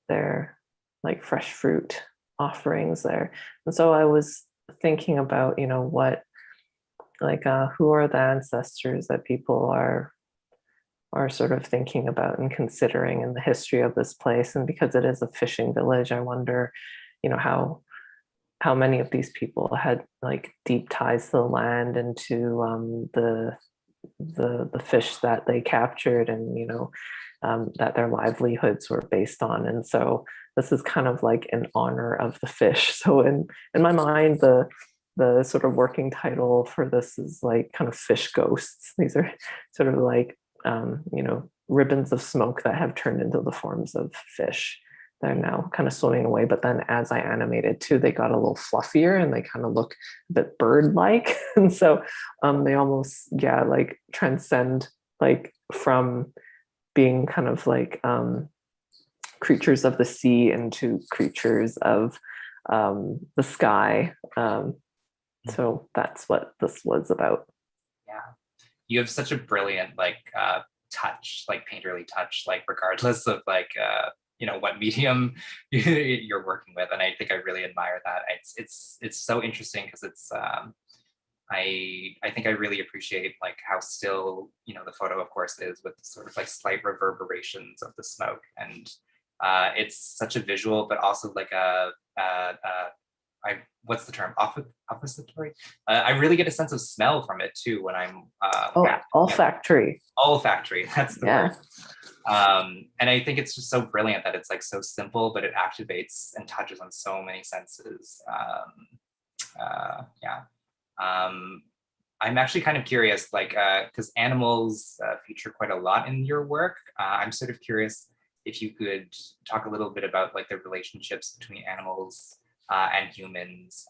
their like fresh fruit offerings there. And so I was thinking about, you know, what like who are the ancestors that people are sort of thinking about and considering in the history of this place. And because it is a fishing village, I wonder, you know, how many of these people had like deep ties to the land and to the fish that they captured, and you know, that their livelihoods were based on. And so this is kind of like in honor of the fish. So in my mind, the sort of working title for this is like kind of fish ghosts. These are sort of like you know, ribbons of smoke that have turned into the forms of fish. They're now kind of swimming away. But then as I animated too, they got a little fluffier and they kind of look a bit bird-like. And so they almost, yeah, like transcend like from being kind of like creatures of the sea into creatures of the sky. So that's what this was about. Yeah, you have such a brilliant like touch, like painterly touch, like regardless of like you know, what medium you're working with. And I think I really admire that. It's so interesting because it's I think I really appreciate like how still, you know, the photo of course is, with sort of like slight reverberations of the smoke. And it's such a visual, but also like what's the term? Oppository? I really get a sense of smell from it too when I'm olfactory. Olfactory, that's the word. And I think it's just so brilliant that it's like so simple, but it activates and touches on so many senses. I'm actually kind of curious, like, because animals feature quite a lot in your work. I'm sort of curious if you could talk a little bit about like the relationships between animals and humans,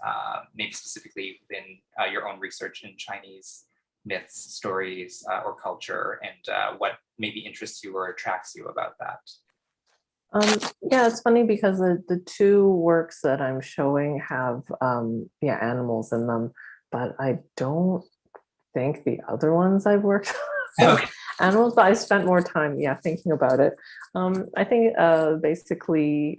maybe specifically within your own research in Chinese myths, stories, or culture, and what maybe interests you or attracts you about that. Yeah, it's funny because the two works that I'm showing have animals in them, but I don't think the other ones I've worked on. Okay. Animals, but I spent more time thinking about it. I think basically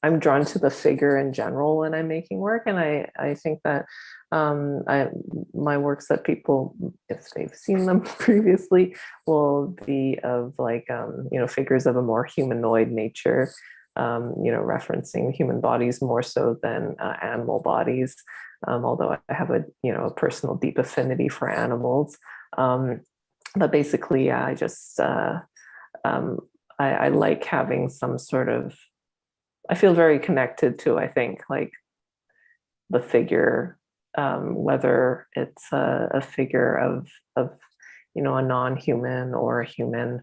I'm drawn to the figure in general when I'm making work, and I think that my works that people, if they've seen them previously, will be of like you know, figures of a more humanoid nature, you know, referencing human bodies more so than animal bodies. Although I have a, you know, a personal deep affinity for animals, but basically, yeah, I just I like having some sort of, I feel very connected to, I think, like the figure, whether it's a figure of you know, a non-human or a human,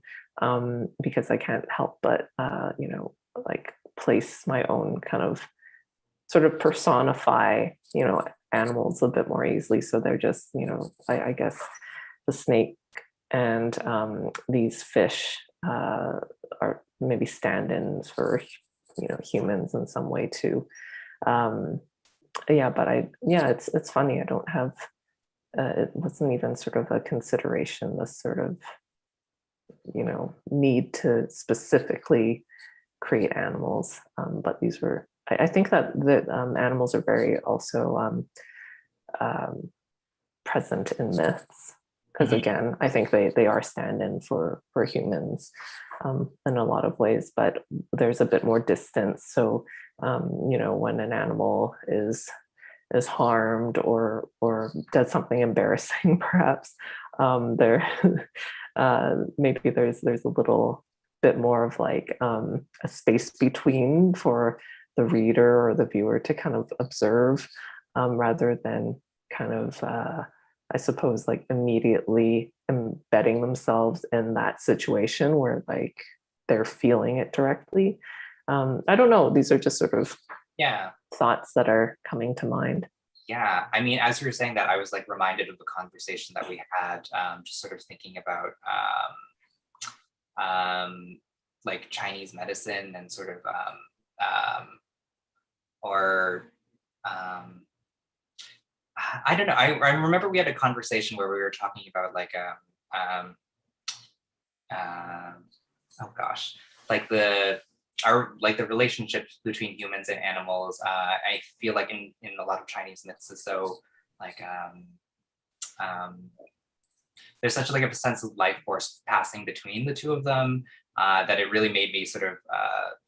because I can't help but you know, like place my own kind of sort of personify, you know, animals a bit more easily. So they're just, you know, I guess the snake and these fish are maybe stand-ins for, you know, humans in some way too. But it's funny. I don't have, it wasn't even sort of a consideration, this sort of, you know, need to specifically create animals. But these were, I think that the animals are very also present in myths, because again, I think they are stand-in for humans in a lot of ways, but there's a bit more distance. So you know, when an animal is harmed or does something embarrassing, perhaps there maybe there's a little bit more of like a space between for the reader or the viewer to kind of observe, rather than kind of I suppose like immediately embedding themselves in that situation where like they're feeling it directly. I don't know, these are just sort of thoughts that are coming to mind. Yeah, I mean, as you were saying that, I was like reminded of the conversation that we had, just sort of thinking about like Chinese medicine and sort of I don't know. I remember we had a conversation where we were talking about like oh gosh, like the relationships between humans and animals. I feel like in a lot of Chinese myths is so like there's such like a sense of life force passing between the two of them, that it really made me sort of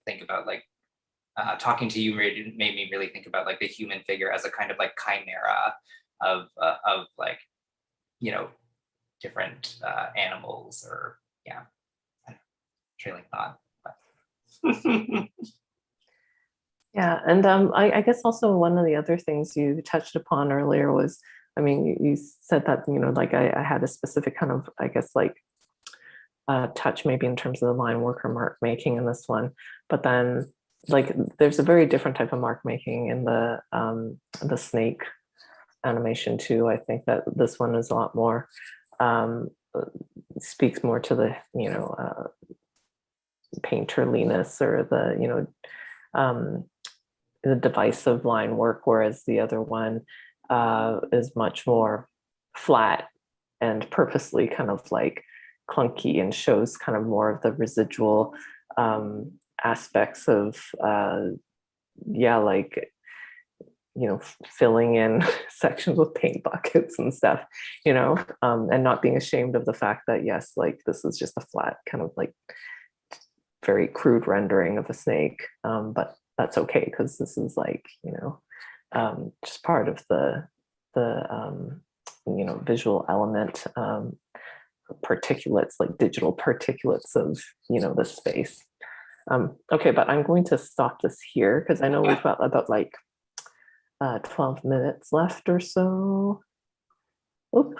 think about like talking to you made me really think about like the human figure as a kind of like chimera of like, you know, different animals, or trailing thought. Yeah, and I guess also one of the other things you touched upon earlier was, I mean, you said that, you know, like I had a specific kind of, I guess, like touch maybe in terms of the line work or mark making in this one, but then like there's a very different type of mark making in the snake animation too. I think that this one is a lot more speaks more to the, you know, painterliness or the, you know, the divisive line work, whereas the other one is much more flat and purposely kind of like clunky and shows kind of more of the residual aspects of like, you know, filling in sections with paint buckets and stuff, you know, and not being ashamed of the fact that yes, like this is just a flat kind of like very crude rendering of a snake, but that's okay because this is like, you know, just part of the you know, visual element, particulates, like digital particulates of, you know, the space. Okay, but I'm going to stop this here because I know we've got about like 12 minutes left or so. Oop.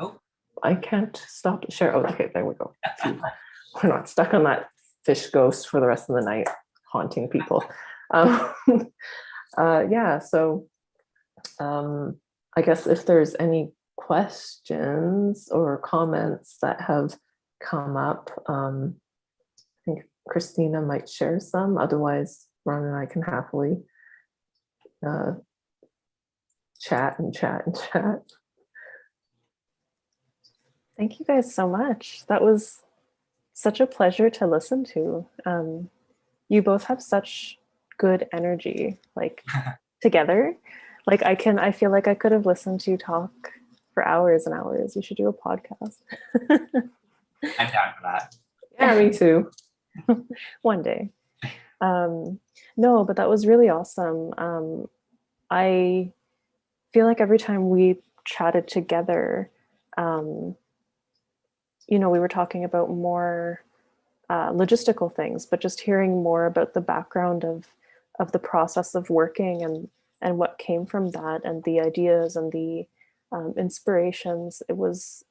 Oh, I can't stop the share. Oh, okay, there we go. We're not stuck on that fish ghost for the rest of the night, haunting people. Yeah, so I guess if there's any questions or comments that have come up, I think Christina might share some. Otherwise, Ron and I can happily chat and chat and chat. Thank you guys so much. That was such a pleasure to listen to. You both have such good energy, like together. Like I feel like I could have listened to you talk for hours and hours. You should do a podcast. I'm down for that. Yeah, me too. One day. No, but that was really awesome. I feel like every time we chatted together, you know, we were talking about more logistical things, but just hearing more about the background of the process of working and what came from that, and the ideas and the inspirations. It was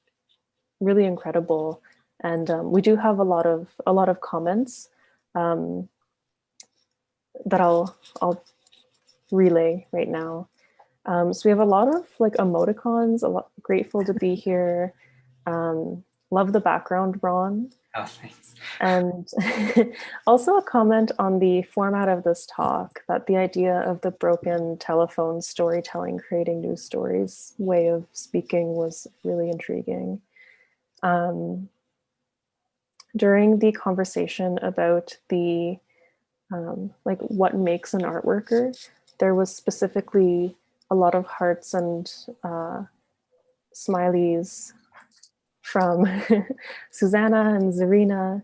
really incredible, and we do have a lot of comments that I'll relay right now. So we have a lot of like emoticons. Grateful to be here. Love the background, Ron. Oh, thanks. And also a comment on the format of this talk, that the idea of the broken telephone storytelling, creating new stories way of speaking was really intriguing. During the conversation about the like what makes an art worker, there was specifically a lot of hearts and smileys from Susanna and Zarina,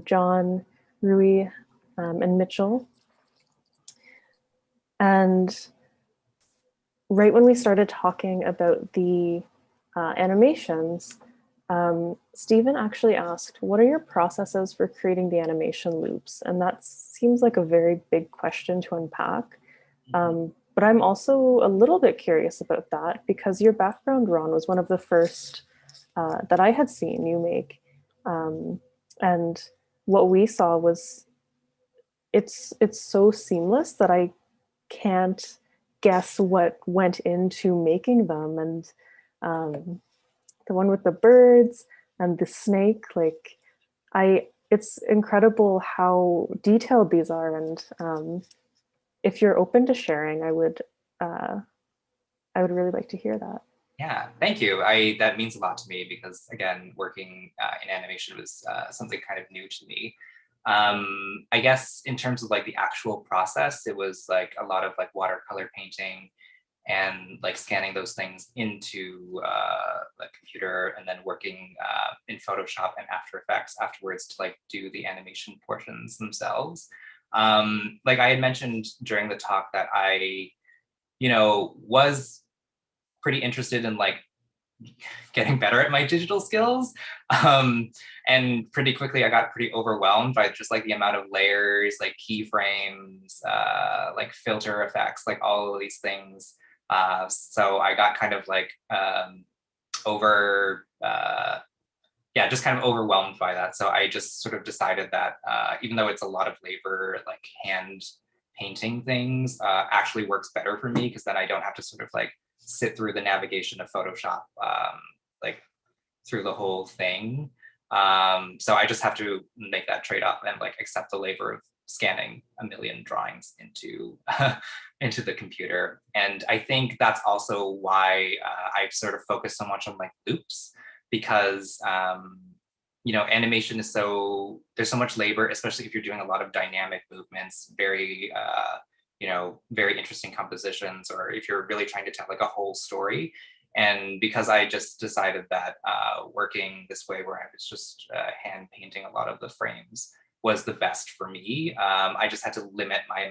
John, Rui, and Mitchell. And right when we started talking about the animations, Stephen actually asked, what are your processes for creating the animation loops? And that seems like a very big question to unpack. But I'm also a little bit curious about that because your background, Ron, was one of the first that I had seen you make. And what we saw was it's so seamless that I can't guess what went into making them. And the one with the birds and the snake, like it's incredible how detailed these are. And if you're open to sharing, I would really like to hear that. Yeah, thank you. That means a lot to me because, again, working in animation was something kind of new to me. I guess in terms of like the actual process, it was like a lot of like watercolor painting and like scanning those things into the computer and then working in Photoshop and After Effects afterwards to like do the animation portions themselves. Like I had mentioned during the talk that I, was pretty interested in like getting better at my digital skills. And pretty quickly I got pretty overwhelmed by just like the amount of layers, like keyframes, like filter effects, like all of these things. So I got kind of like just kind of overwhelmed by that. So I just sort of decided that even though it's a lot of labor, like hand painting things actually works better for me because then I don't have to sort of like sit through the navigation of Photoshop, like through the whole thing. So I just have to make that trade-off and like accept the labor of scanning a million drawings into into the computer. And I think that's also why I've sort of focused so much on like loops, because animation is there's so much labor, especially if you're doing a lot of dynamic movements, very very interesting compositions, or if you're really trying to tell like a whole story. And because I just decided that working this way, where I was just hand painting a lot of the frames, was the best for me. I just had to limit my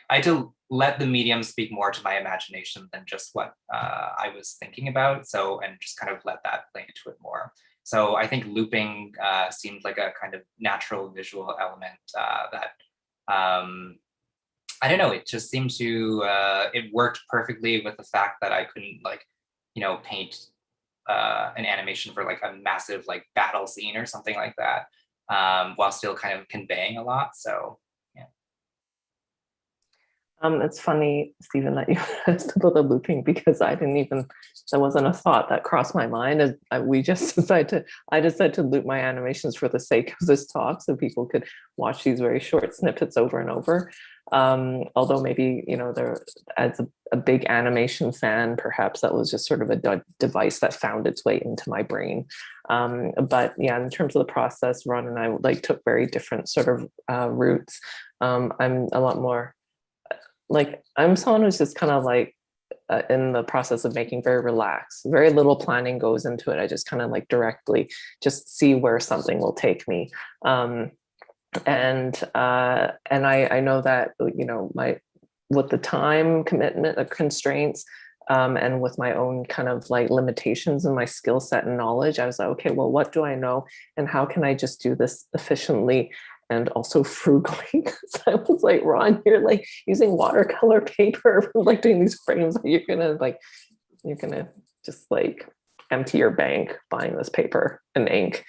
I had to let the medium speak more to my imagination than just what I was thinking about. So, and just kind of let that play into it more. So I think looping seemed like a kind of natural visual element that I don't know, it just seemed to, it worked perfectly with the fact that I couldn't like, paint an animation for like a massive like battle scene or something like that, while still kind of conveying a lot. So, yeah. It's funny, Stephen, that you asked about the looping because that wasn't a thought that crossed my mind. I decided to loop my animations for the sake of this talk so people could watch these very short snippets over and over. Although maybe, there, as a big animation fan, perhaps that was just sort of a device that found its way into my brain. But yeah, in terms of the process, Ron and I took very different sort of routes. I'm a lot more I'm someone who's just kind of in the process of making very relaxed, very little planning goes into it. I just kind of directly just see where something will take me. And I know that, with the time commitment, constraints, and with my own kind of limitations in my skill set and knowledge, I was like, okay, well, what do I know and how can I just do this efficiently and also frugally? So I was like, Ron, you're using watercolor paper, doing these frames. You're gonna just empty your bank buying this paper and ink.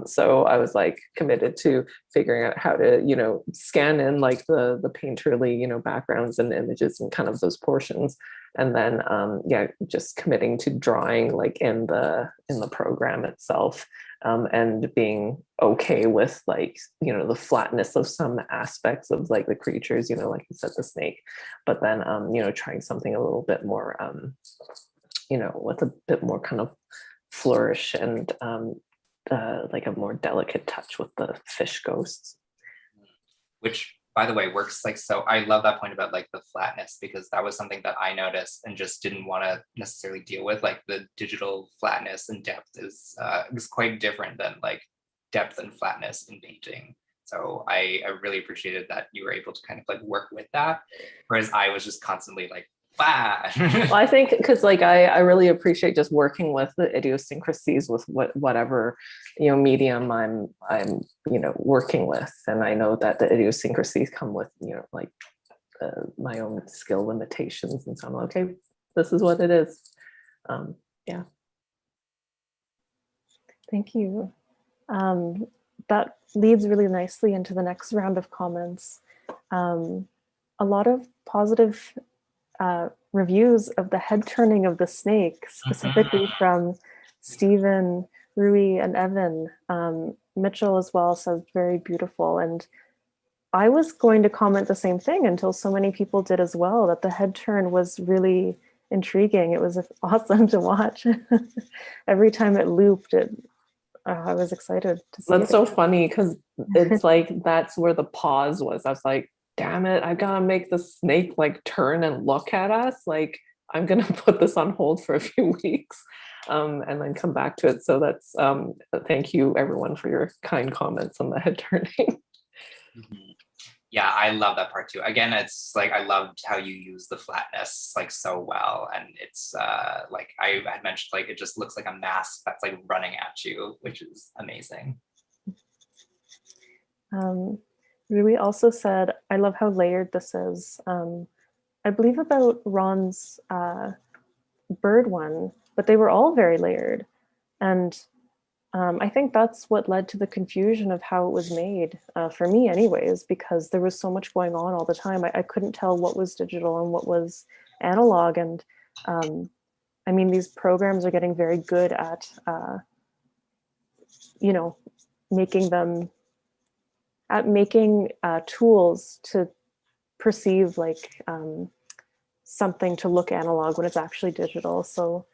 So I was committed to figuring out how to, scan in the painterly, backgrounds and images and kind of those portions. And then, just committing to drawing in the program itself, and being okay with the flatness of some aspects of the creatures, like you said, the snake, but then, trying something a little bit more, with a bit more kind of flourish and a more delicate touch with the fish ghosts. which by the way works like so. I love that point about like the flatness, because that was something that I noticed and just didn't want to necessarily deal with. Like the digital flatness and depth is quite different than like depth and flatness in painting. So I really appreciated that you were able to kind of like work with that, whereas I was just constantly like, bah. Well, I think because like I really appreciate just working with the idiosyncrasies with whatever medium I'm working with, and I know that the idiosyncrasies come with like my own skill limitations, and so I'm like, okay, this is what it is. Yeah. Thank you. That leads really nicely into the next round of comments. A lot of positive reviews of the head turning of the snake, specifically from Stephen, Rui, and Evan. Mitchell as well says very beautiful. And I was going to comment the same thing until so many people did as well, that the head turn was really intriguing. It was awesome to watch. Every time it looped, I was excited to see That's so funny because it's like that's where the pause was. I was like, damn it, I gotta make the snake like turn and look at us. Like, I'm gonna put this on hold for a few weeks and then come back to it. So that's thank you everyone for your kind comments on the head turning. Yeah, I love that part too. Again, it's like I loved how you use the flatness like so well, and it's like I had mentioned, like it just looks like a mask that's like running at you, which is amazing. Rui also said, I love how layered this is. I believe about Ron's bird one, but they were all very layered. And I think that's what led to the confusion of how it was made, for me anyways, because there was so much going on all the time. I couldn't tell what was digital and what was analog. And I mean, these programs are getting very good at, making tools to perceive like something to look analog when it's actually digital. So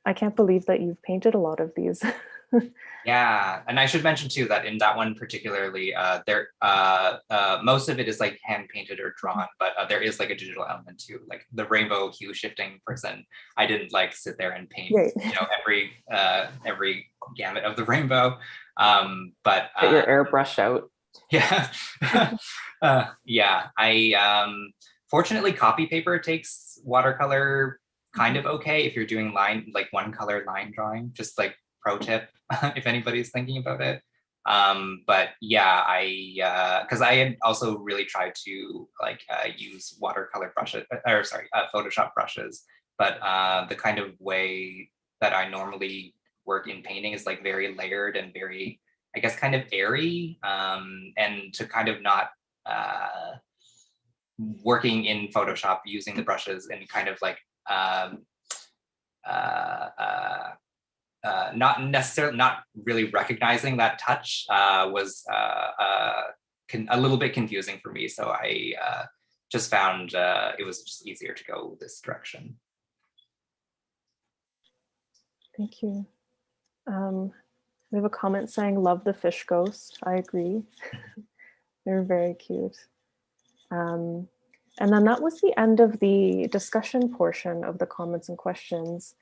I can't believe that you've painted a lot of these. Yeah, and I should mention too that in that one particularly, most of it is like hand painted or drawn, but there is like a digital element too, like the rainbow hue shifting person. I didn't like sit there and paint, Right. every gamut of the rainbow, but get your airbrush out. Yeah, yeah. I fortunately copy paper takes watercolor kind of okay if you're doing like one color line drawing. Just like pro tip if anybody's thinking about it. But yeah, because I had also really tried to like use watercolor brushes, or sorry, Photoshop brushes, but the kind of way that I normally work in painting is like very layered and very, I guess, kind of airy, and to kind of not working in Photoshop using the brushes and kind of like not really recognizing that touch was a little bit confusing for me. So I just found it was just easier to go this direction. Thank you. We have a comment saying, love the fish ghost. I agree. They're very cute. And then that was the end of the discussion portion of the comments and questions.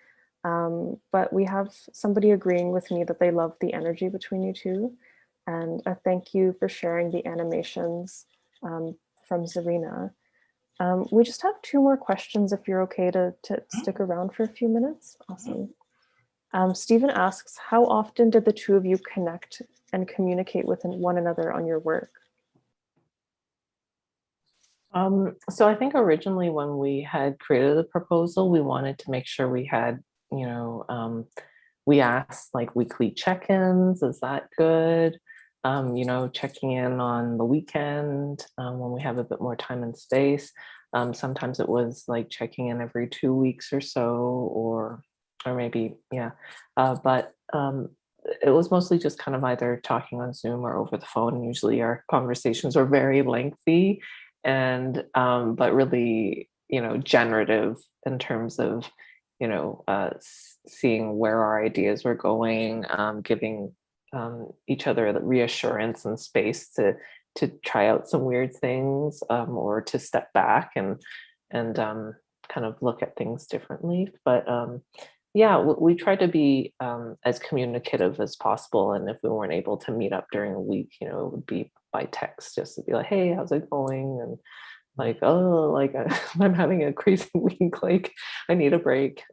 But we have somebody agreeing with me that they love the energy between you two. And a thank you for sharing the animations from Zarina. We just have 2 more questions if you're okay to stick around for a few minutes. Awesome. Stephen asks, how often did the 2 of you connect and communicate with one another on your work? So I think originally when we had created the proposal, we wanted to make sure we had, we asked like weekly check-ins. Is that good? Checking in on the weekend when we have a bit more time and space. Sometimes it was like checking in every 2 weeks or so, or maybe, yeah. But it was mostly just kind of either talking on Zoom or over the phone. Usually our conversations are very lengthy and but really, generative in terms of, seeing where our ideas were going, giving each other the reassurance and space to to try out some weird things, or to step back and kind of look at things differently. But yeah, we try to be as communicative as possible. And if we weren't able to meet up during a week, it would be by text, just to be like, hey, how's it going? And like, oh, like I'm having a crazy week, like I need a break.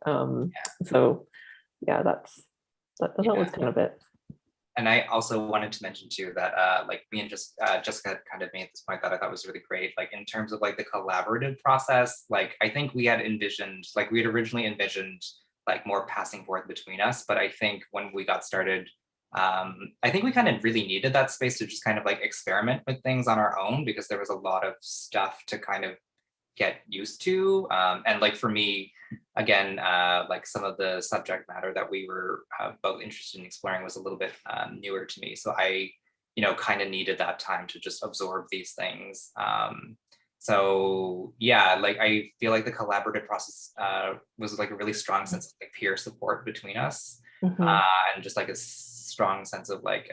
So yeah, that was kind of it. And I also wanted to mention too that like me and Jessica kind of made this point that I thought was really great, like in terms of like the collaborative process. Like I think we had originally envisioned like more passing forth between us, but I think when we got started, I think we kind of really needed that space to just kind of like experiment with things on our own, because there was a lot of stuff to kind of get used to. And like for me, again, like some of the subject matter that we were both interested in exploring was a little bit newer to me. So I, kind of needed that time to just absorb these things. So yeah, like I feel like the collaborative process was like a really strong sense of like peer support between us, and just like a strong sense of like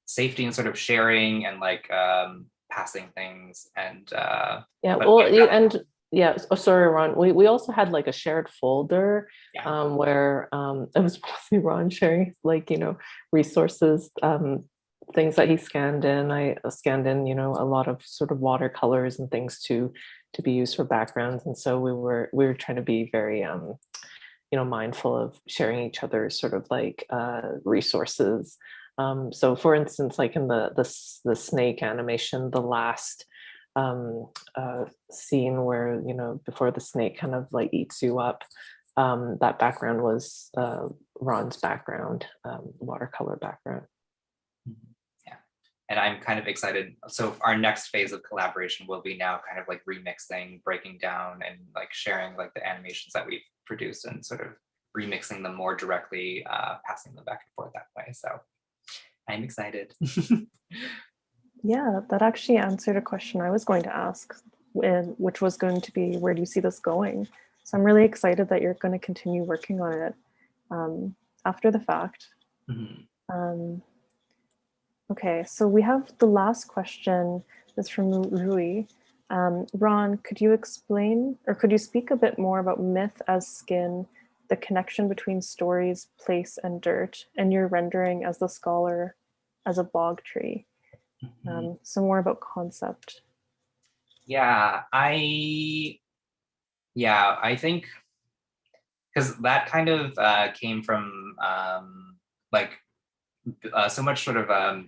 safety and sort of sharing and like passing things. And yeah, well, yeah, oh, sorry, Ron. We also had like a shared folder, where it was mostly Ron sharing like resources, things that he scanned in. I scanned in a lot of sort of watercolors and things to be used for backgrounds. And so we were trying to be very mindful of sharing each other's sort of like resources. So for instance, like in the snake animation, the last scene where before the snake kind of like eats you up, that background was Ron's background, watercolor background. Yeah, and I'm kind of excited. So our next phase of collaboration will be now kind of like remixing, breaking down, and like sharing like the animations that we've produced and sort of remixing them more directly, passing them back and forth that way. So I'm excited. Yeah, that actually answered a question I was going to ask, which was going to be, where do you see this going? So I'm really excited that you're going to continue working on it after the fact. Okay, so we have the last question is from Rui. Ron, could you explain, or could you speak a bit more about myth as skin, the connection between stories, place, and dirt, and your rendering as the scholar as a bog tree? Some more about concept. Yeah, I think because that kind of came from like so much sort of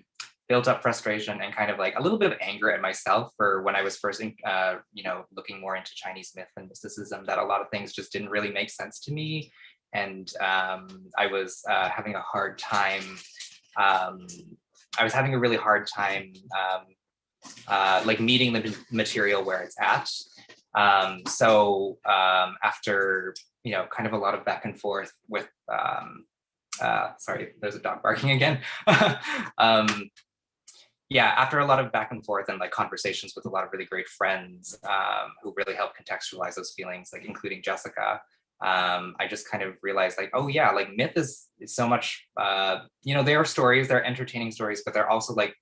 built up frustration and kind of like a little bit of anger at myself for when I was first looking more into Chinese myth and mysticism, that a lot of things just didn't really make sense to me. And I was having a hard time. I was having a really hard time like meeting the material where it's at. So after kind of a lot of back and forth with sorry, there's a dog barking again. Yeah, after a lot of back and forth and like conversations with a lot of really great friends who really helped contextualize those feelings, like including Jessica, I just kind of realized like, oh yeah, like myth is so much, they are stories, they're entertaining stories, but they're also like,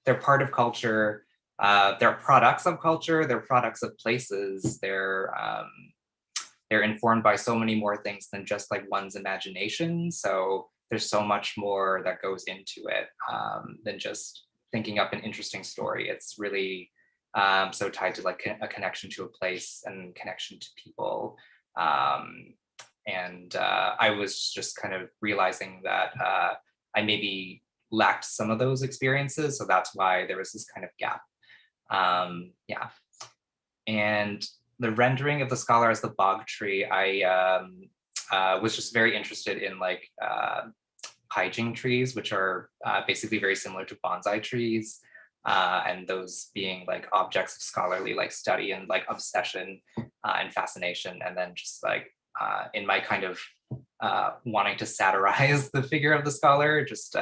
they're part of culture, they're products of culture, they're products of places, they're informed by so many more things than just like one's imagination. So there's so much more that goes into it than just thinking up an interesting story. It's really so tied to like a connection to a place and connection to people. And I was just kind of realizing that I maybe lacked some of those experiences. So that's why there was this kind of gap. Yeah. And the rendering of the scholar as the bog tree, I was just very interested in like Qing trees, which are basically very similar to bonsai trees, and those being like objects of scholarly like study and like obsession and fascination. And then just like in my kind of wanting to satirize the figure of the scholar, just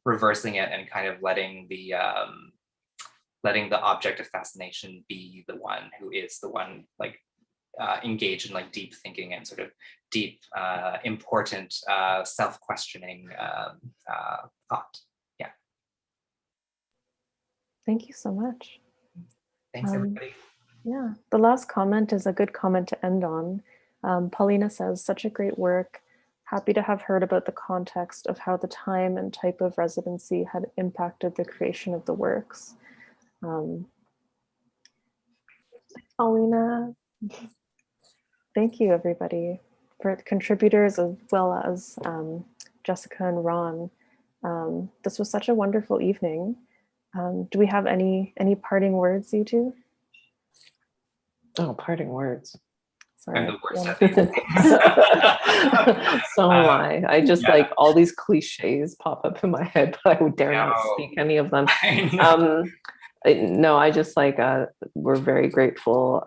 reversing it and kind of letting the object of fascination be the one who is the one like engaged in like deep thinking and sort of deep, important self-questioning thought. Yeah. Thank you so much. Thanks, everybody. Yeah, the last comment is a good comment to end on. Paulina says, such a great work. Happy to have heard about the context of how the time and type of residency had impacted the creation of the works. Paulina, thank you everybody for the contributors as well as Jessica and Ron. This was such a wonderful evening. Do we have any parting words, you two? Oh, parting words. Sorry. I'm the worst at So am I. I just like all these cliches pop up in my head, but I would dare not speak any of them. No, I just like, we're very grateful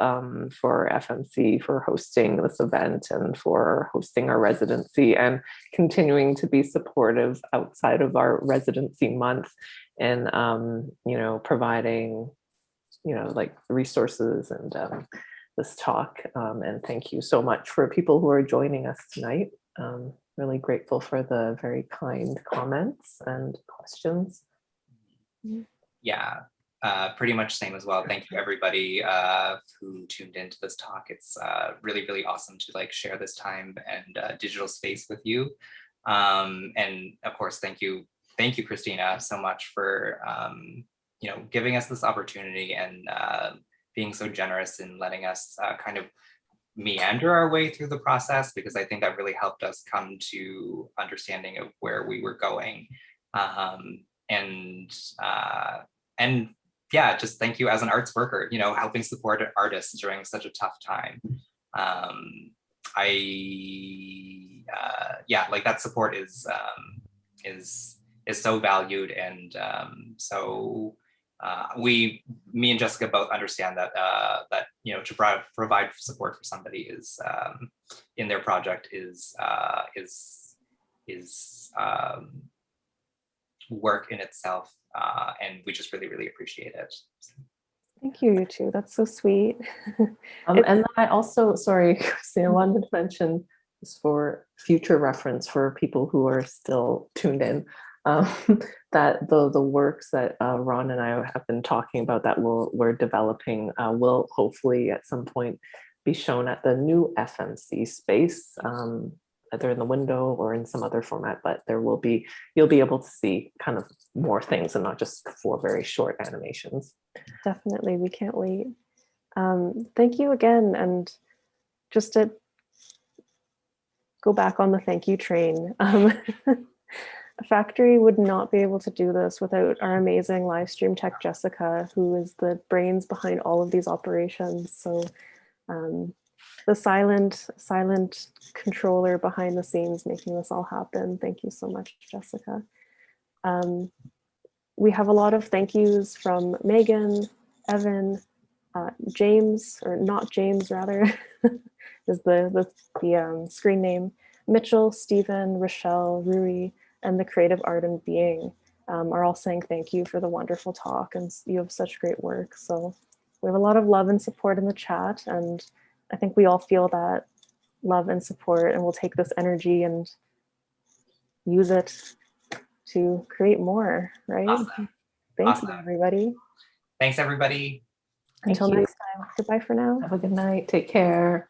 for FMC for hosting this event and for hosting our residency and continuing to be supportive outside of our residency month and, you know, providing, you know, like resources and this talk. And thank you so much for people who are joining us tonight. Really grateful for the very kind comments and questions. Yeah. Pretty much same as well. Thank you everybody who tuned into this talk. It's really, really awesome to like share this time and digital space with you. And of course, thank you, Christina, so much for you know, giving us this opportunity and being so generous in letting us kind of meander our way through the process, because I think that really helped us come to understanding of where we were going. And yeah, just thank you as an arts worker, you know, helping support artists during such a tough time. Yeah, like that support is so valued, and so me and Jessica both understand that that, you know, to provide support for somebody is in their project is work in itself, and we just really, really appreciate it. Thank you, you two. That's so sweet. And then I also, sorry, Christina, I wanted to mention this for future reference for people who are still tuned in, that the works that Ron and I have been talking about that we're developing will hopefully at some point be shown at the new FMC space, either in the window or in some other format, but there will be, you'll be able to see kind of more things and not just 4 very short animations. Definitely, we can't wait. Thank you again. And just to go back on the thank you train, Factory would not be able to do this without our amazing live stream tech, Jessica, who is the brains behind all of these operations. So the silent controller behind the scenes making this all happen. Thank you so much, Jessica. We have a lot of thank yous from Megan, Evan, James, or not James rather, is the screen name, Mitchell, Stephen, Rochelle, Rui, and the Creative Art and Being are all saying thank you for the wonderful talk, and you have such great work. So we have a lot of love and support in the chat, and I think we all feel that love and support, and we'll take this energy and use it to create more, right? Awesome. Thank Awesome. you, everybody. Thanks, everybody. Until next time, goodbye for now. Have a good night. Take care.